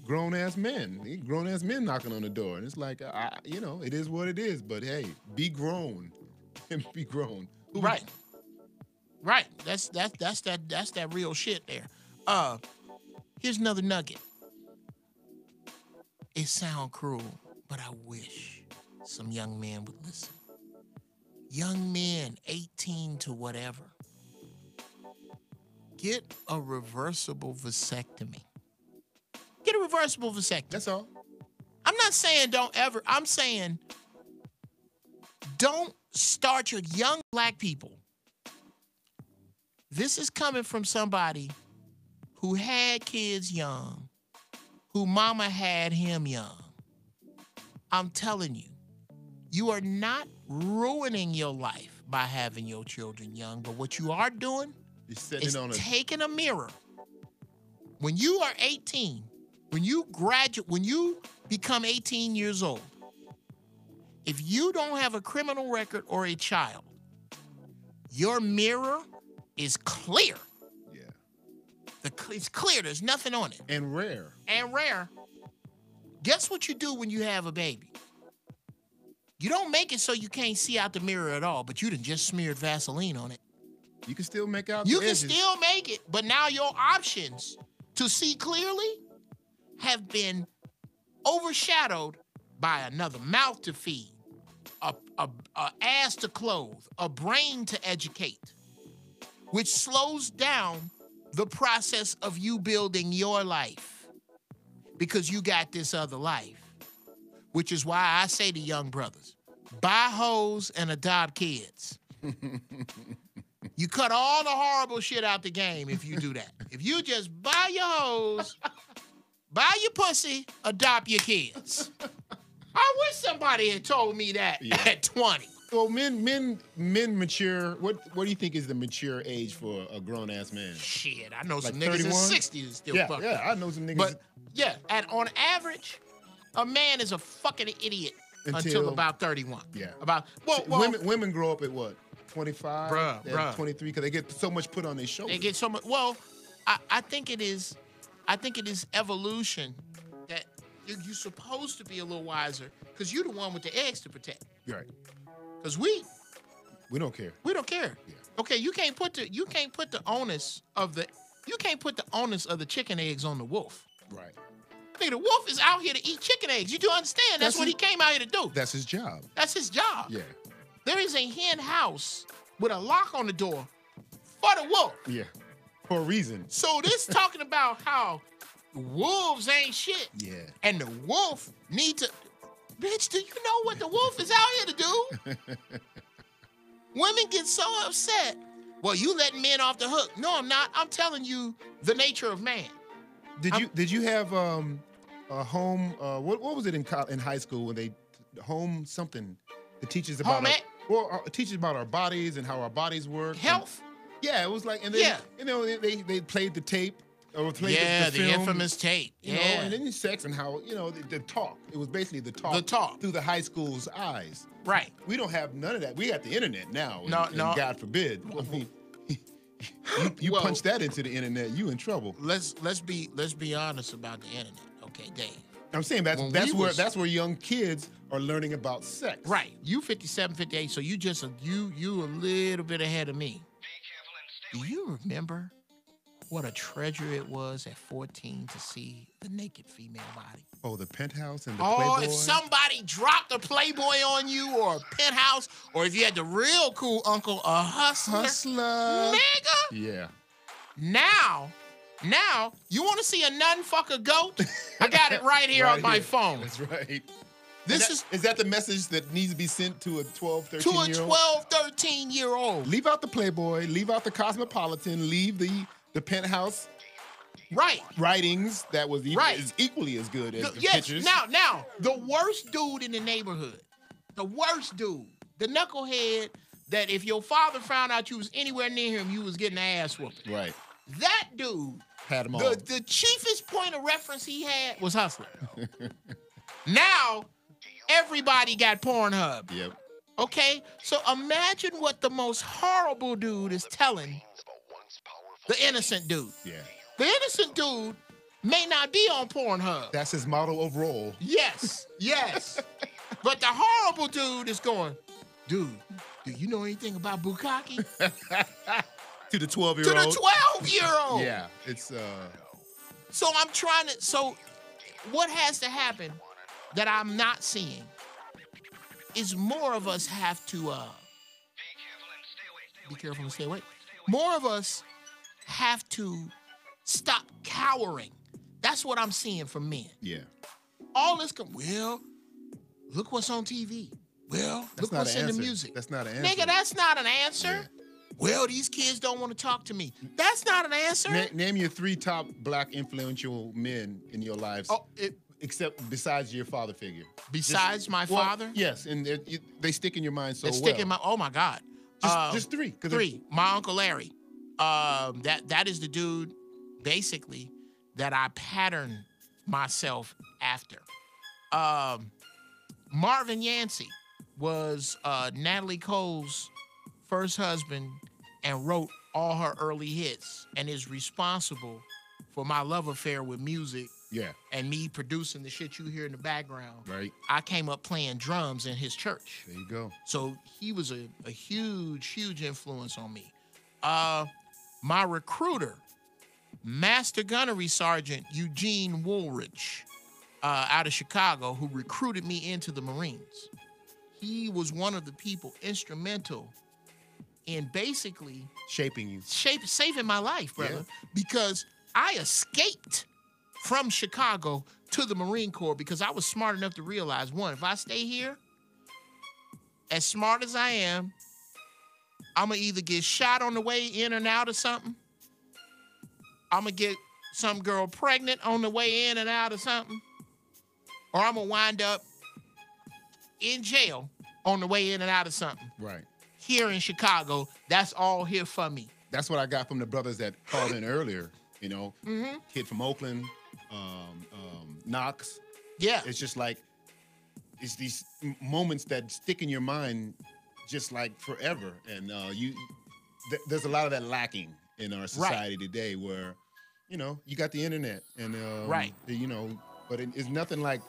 grown-ass men knocking on the door, and it's like, it is what it is. But hey, be grown, and be grown. Right. That's that real shit there. Here's another nugget. It sound cruel, but I wish some young men would listen. Young men, 18 to whatever, get a reversible vasectomy. Get a reversible vasectomy. That's all. I'm not saying don't ever. I'm saying don't start your young black people. This is coming from somebody who had kids young, who mama had him young. I'm telling you, you are not ruining your life by having your children young, but what you are doing is taking a mirror. When you are 18, when you become 18 years old, if you don't have a criminal record or a child, your mirror is clear. It's clear. There's nothing on it. And rare. Guess what you do when you have a baby? You don't make it so you can't see out the mirror at all, but you done just smeared Vaseline on it. You can still make out the edges. You can still make it, but now your options to see clearly have been overshadowed by another mouth to feed, a ass to clothe, a brain to educate, which slows down the process of you building your life because you got this other life, which is why I say to young brothers, buy hoes and adopt kids. You cut all the horrible shit out the game if you do that. If you just buy your hoes, buy your pussy, adopt your kids. I wish somebody had told me that at 20. Well, men mature. What do you think is the mature age for a grown-ass man? Shit, I know like some niggas 31? in 60s still fucking. Yeah, I know some niggas. But yeah, on average, a man is a fucking idiot until about 31. Yeah. Women grow up at what? 25, bruh. 23, because they get so much put on their shoulders. They get so much. Well, I think it is evolution that you're supposed to be a little wiser because you're the one with the eggs to protect. Right. Because we don't care. We don't care. Yeah. Okay, you can't put the onus of the chicken eggs on the wolf. Right. Nigga, the wolf is out here to eat chicken eggs. You do understand? That's what he came out here to do. That's his job. That's his job. Yeah. There is a hen house with a lock on the door for the wolf. Yeah. For a reason. So this talking about how wolves ain't shit. Yeah. And the wolf need to... Bitch, do you know what the wolf is out here to do? Women get so upset. Well, you letting men off the hook. No, I'm not. I'm telling you the nature of man. Did you have a home? What was it in high school when they home something? It teaches about it teaches about our bodies and how our bodies work. Health. Yeah, it was like, and then they played the tape. Or played the film, infamous tape. You know, and then sex and how the talk. It was basically the talk through the high school's eyes. Right. We don't have none of that. We got the internet now. No. God forbid. I mean, you punch that into the internet, you in trouble. Let's be honest about the internet, okay, Dave. I'm saying that's where young kids are learning about sex. Right. You 57, 58, so you just you a little bit ahead of me. Do you remember what a treasure it was at 14 to see the naked female body? Oh, the Penthouse and the Playboy? If somebody dropped a Playboy on you or a Penthouse, or if you had the real cool uncle, a hustler. Nigga. Yeah. Now, you want to see a nun fuck a goat? I got it right here on my phone. That's right. Is that the message that needs to be sent to a 12, 13-year-old? To a 12, 13-year-old. Leave out the Playboy, leave out the Cosmopolitan, leave the Penthouse writings that was is equally as good as the pictures. Now, the worst dude in the neighborhood, the knucklehead that if your father found out you was anywhere near him, you was getting an ass whooping. Right. That dude, had him all. The chiefest point of reference he had was hustling. Now, everybody got Pornhub. Yep. Okay? So imagine what the most horrible dude is telling the innocent dude. Yeah. The innocent dude may not be on Pornhub. That's his model overall. Yes. But the horrible dude is going, dude, do you know anything about bukkake? To the 12-year-old. To the 12-year-old. Yeah. It's So I'm trying to. So what has to happen that I'm not seeing is more of us have to be careful and stay away. More of us have to stop cowering. That's what I'm seeing from men. Yeah. All this look what's on TV. Well, look what's in the music. That's not an answer. Nigga, that's not an answer. Yeah. Well, these kids don't want to talk to me. That's not an answer. Name your 3 top black influential men in your lives. Except besides your father figure. Besides my father? Yes, and they stick in your mind so well. They stick in my. Oh my God. Just 3. 3. My Uncle Larry. That is the dude, basically, that I pattern myself after. Marvin Yancey was Natalie Cole's first husband and wrote all her early hits and is responsible for my love affair with music. Yeah. And me producing the shit you hear in the background. Right. I came up playing drums in his church. There you go. So he was a huge influence on me. My recruiter, Master Gunnery Sergeant Eugene Woolrich, out of Chicago, who recruited me into the Marines. He was one of the people instrumental in basically shaping you, saving my life, brother, because I escaped from Chicago to the Marine Corps because I was smart enough to realize, one, if I stay here, as smart as I am, I'm going to either get shot on the way in and out of something, I'm going to get some girl pregnant on the way in and out of something, or I'm going to wind up in jail on the way in and out of something. Right. Here in Chicago, that's all here for me. That's what I got from the brothers that called in earlier, you know. Mm-hmm. Kid from Oakland, Knox. Yeah. It's just like, it's these moments that stick in your mind just like forever. And there's a lot of that lacking in our society today where, you know, you got the internet and, you know, but it's nothing like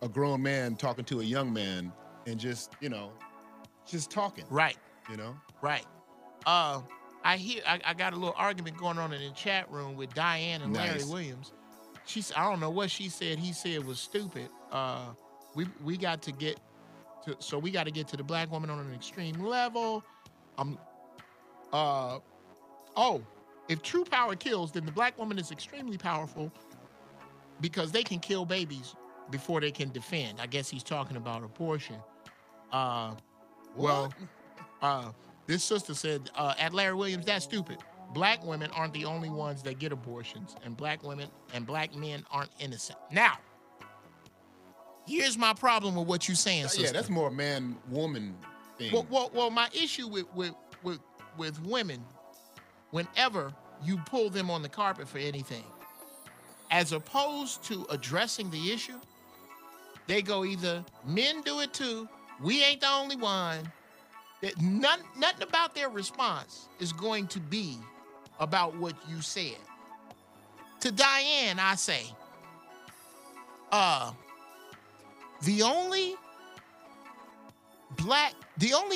a grown man talking to a young man and just, you know, just talking. Right. You know? Right. I got a little argument going on in the chat room with Diane and Larry Williams. I don't know what she said. He said was stupid. We got to get to the black woman on an extreme level. If true power kills, then the black woman is extremely powerful because they can kill babies before they can defend. I guess he's talking about abortion. This sister said, at Larry Williams, that's stupid. Black women aren't the only ones that get abortions, and black women and black men aren't innocent. Now, here's my problem with what you're saying, sister. Yeah, that's more a man-woman thing. Well, my issue with women, whenever you pull them on the carpet for anything, as opposed to addressing the issue, they go either men do it too, we ain't the only one. Nothing about their response is going to be about what you said. To Diane, I say, The only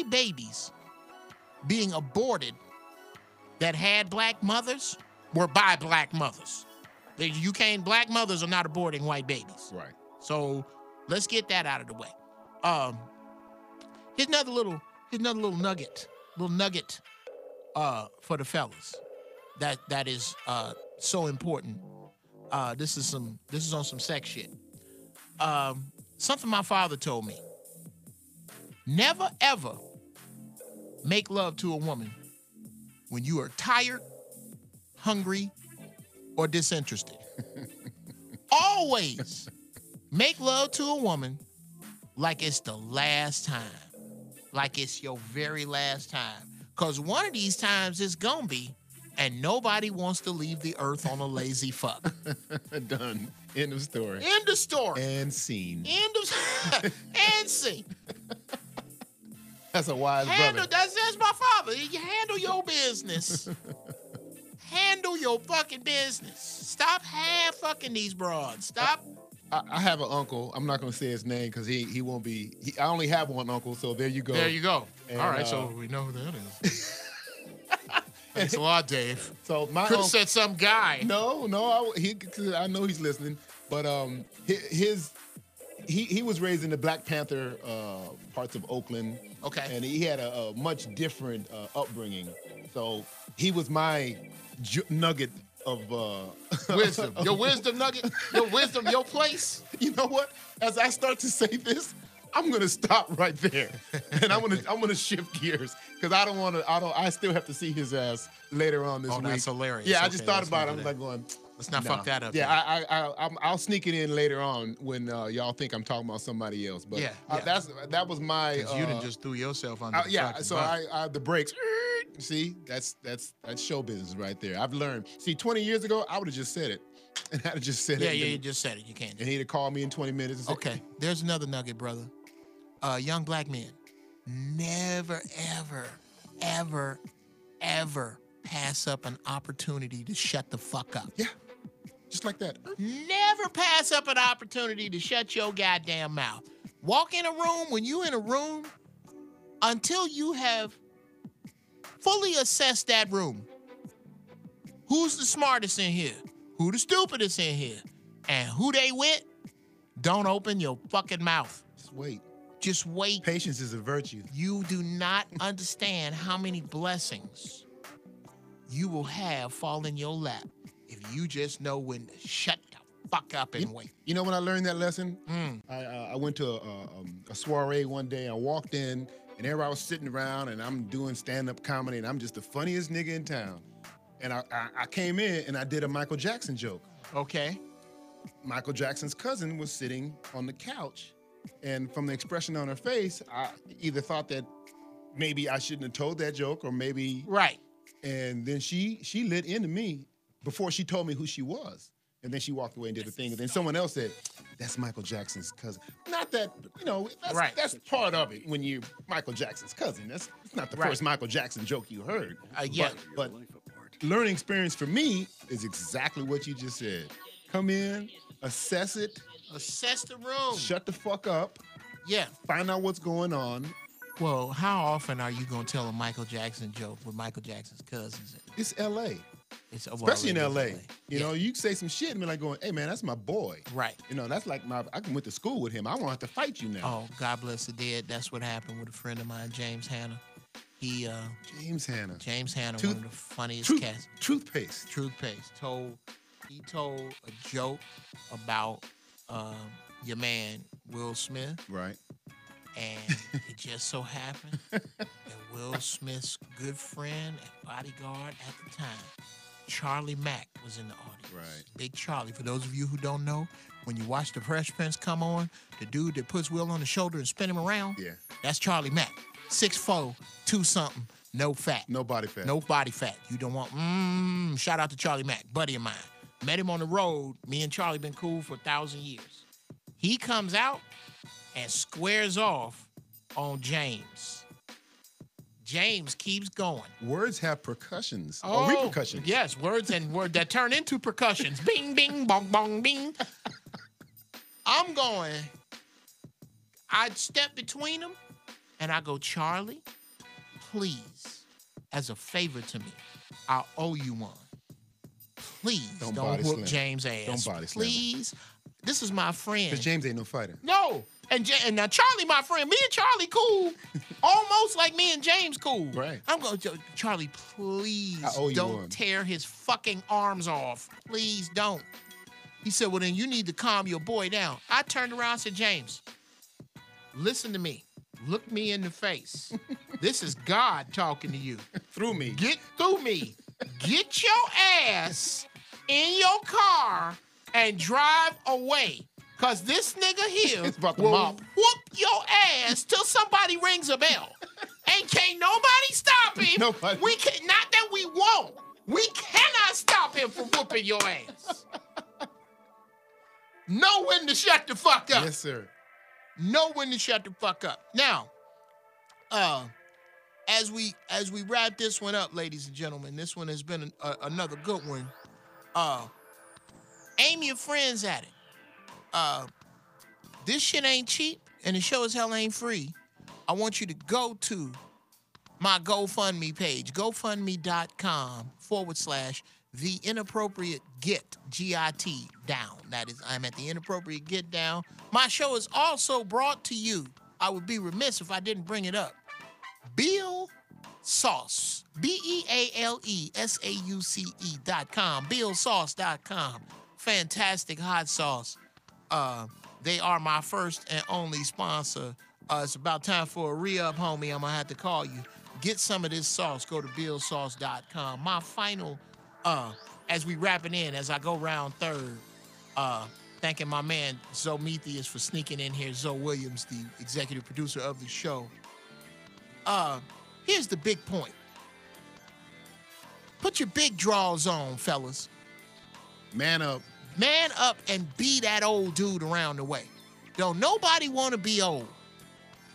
babies being aborted that had black mothers were by black mothers. Black mothers are not aborting white babies. Right. So let's get that out of the way. Here's another little nugget for the fellas that is so important. This is on some sex shit. Something my father told me. Never ever make love to a woman when you are tired, hungry, or disinterested. Always make love to a woman like it's the last time. Like it's your very last time. Because one of these times it's gonna be, and nobody wants to leave the earth on a lazy fuck. Done. End of story. End of story. And scene. And scene. That's a wise brother. That's my father. You handle your business. Handle your fucking business. Stop fucking these broads. Stop. I have an uncle. I'm not going to say his name because he won't be. I only have one uncle, so there you go. There you go. And, all right, so we know who that is. Thanks a lot, Dave. So my could have said some guy. No, I know he's listening, but he was raised in the Black Panther parts of Oakland. Okay. And he had a much different upbringing. So he was my nugget of wisdom. Your wisdom nugget. Your wisdom. Your place. You know what? As I start to say this, I'm gonna stop right there, and I'm gonna shift gears because I still have to see his ass later on this week. Oh, that's hilarious. Yeah, I just thought about it. I'm like going. Let's not fuck that up. Yeah, I'll sneak it in later on when y'all think I'm talking about somebody else. But that was my. You didn't just throw yourself under. The brakes. See, that's show business right there. I've learned. See, 20 years ago, I would have just said it, and I'd have just said it. Yeah, you just said it. You can't. And he'd have called me in 20 minutes. And said, okay, there's another nugget, brother. Young black men, never, ever pass up an opportunity to shut the fuck up. Yeah. Just like that. Never pass up an opportunity to shut your goddamn mouth. Walk in a room when you in a room until you have fully assessed that room. Who's the smartest in here? Who the stupidest in here? And who they with? Don't open your fucking mouth. Just wait. Just wait. Patience is a virtue. You do not understand how many blessings you will have fall in your lap if you just know when to shut the fuck up and wait. You know when I learned that lesson? I went to a soiree one day. I walked in, and everybody was sitting around, and I'm doing stand-up comedy, and I'm just the funniest nigga in town. And I came in, and I did a Michael Jackson joke. Okay. Michael Jackson's cousin was sitting on the couch, and from the expression on her face, I either thought that maybe I shouldn't have told that joke, or maybe... Right. And then she lit into me before she told me who she was. And then she walked away and did the thing. And then someone else said, that's Michael Jackson's cousin. Not that, that's part of it when you're Michael Jackson's cousin. It's not the first Michael Jackson joke you heard. But learning experience for me is exactly what you just said. Come in, assess it. Assess the room. Shut the fuck up. Yeah. Find out what's going on. Well, how often are you going to tell a Michael Jackson joke with Michael Jackson's cousins? It's L.A. Especially in L.A. You know, you say some shit and be like going, hey, man, that's my boy. Right. You know, that's like I went to school with him. I won't have to fight you now. Oh, God bless the dead. That's what happened with a friend of mine, James Hanna. James Hanna, one of the funniest cats. Toothpaste. He told a joke about your man, Will Smith. Right. And it just so happened that Will Smith's good friend and bodyguard at the time, Charlie Mack, was in the audience. Right. Big Charlie. For those of you who don't know, when you watch The Fresh Prince come on, the dude that puts Will on the shoulder and spin him around, that's Charlie Mack. 6'4", 2-something, no fat. No body fat. No body fat. You don't want, shout out to Charlie Mack, buddy of mine. Met him on the road. Me and Charlie been cool for 1,000 years. He comes out and squares off on James. James keeps going. Words have percussions or repercussions. Yes, words that turn into percussions. Bing, bing, bong, bong, bing. I'm going, I'd step between them, and I go, Charlie, please, as a favor to me, I'll owe you one. Please don't whoop James' ass. Don't body slam. Please. This is my friend. Because James ain't no fighter. No. And now Charlie, my friend, me and Charlie cool. Almost like me and James cool. Right. I'm going, Charlie, please don't tear his fucking arms off. Please don't. He said, well, then you need to calm your boy down. I turned around and said, James, listen to me. Look me in the face. This is God talking to you. Through me. Get through me. Get your ass in your car and drive away. Because this nigga here will whoop your ass till somebody rings a bell. And can't nobody stop him. Nobody. We can, not that we won't. We cannot stop him from whooping your ass. Know when to shut the fuck up. Yes, sir. Know when to shut the fuck up. Now, as we wrap this one up, ladies and gentlemen, this one has been another good one. Aim your friends at it. This shit ain't cheap, and the show as hell ain't free. I want you to go to my GoFundMe page, gofundme.com /The Inappropriate Get, G-I-T, down. That is, I'm at The Inappropriate Get Down. My show is also brought to you, I would be remiss if I didn't bring it up, Bill Sauce, BealeSauce.com, BillSauce.com. Fantastic hot sauce. They are my first and only sponsor. It's about time for a re-up, homie. I'm going to have to call you. Get some of this sauce. Go to BillSauce.com. My final, as we wrap it in, as I go round third, thanking my man Zometheus for sneaking in here, Zoe Williams, the executive producer of the show. Here's the big point. Put your big draws on, fellas. Man up. Man up and be that old dude around the way. Don't nobody want to be old.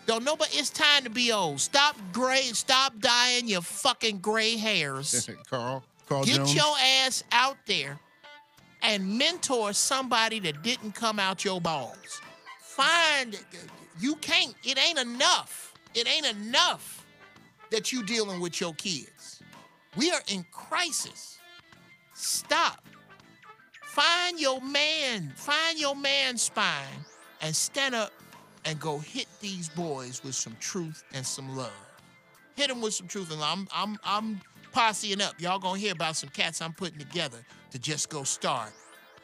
Don't nobody, it's time to be old. Stop dyeing your fucking gray hairs. Carl Get Jones. your ass out there and mentor somebody that didn't come out your balls. You can't, it ain't enough. It ain't enough that you dealing with your kids. We are in crisis. Stop. Find your man spine and stand up and go hit these boys with some truth and some love. Hit them with some truth and love. I'm posseing up. Y'all gonna hear about some cats I'm putting together to just go start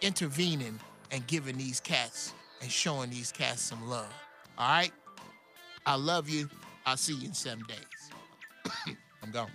intervening and giving these cats and showing these cats some love. All right? I love you. I'll see you in 7 days. I'm gone.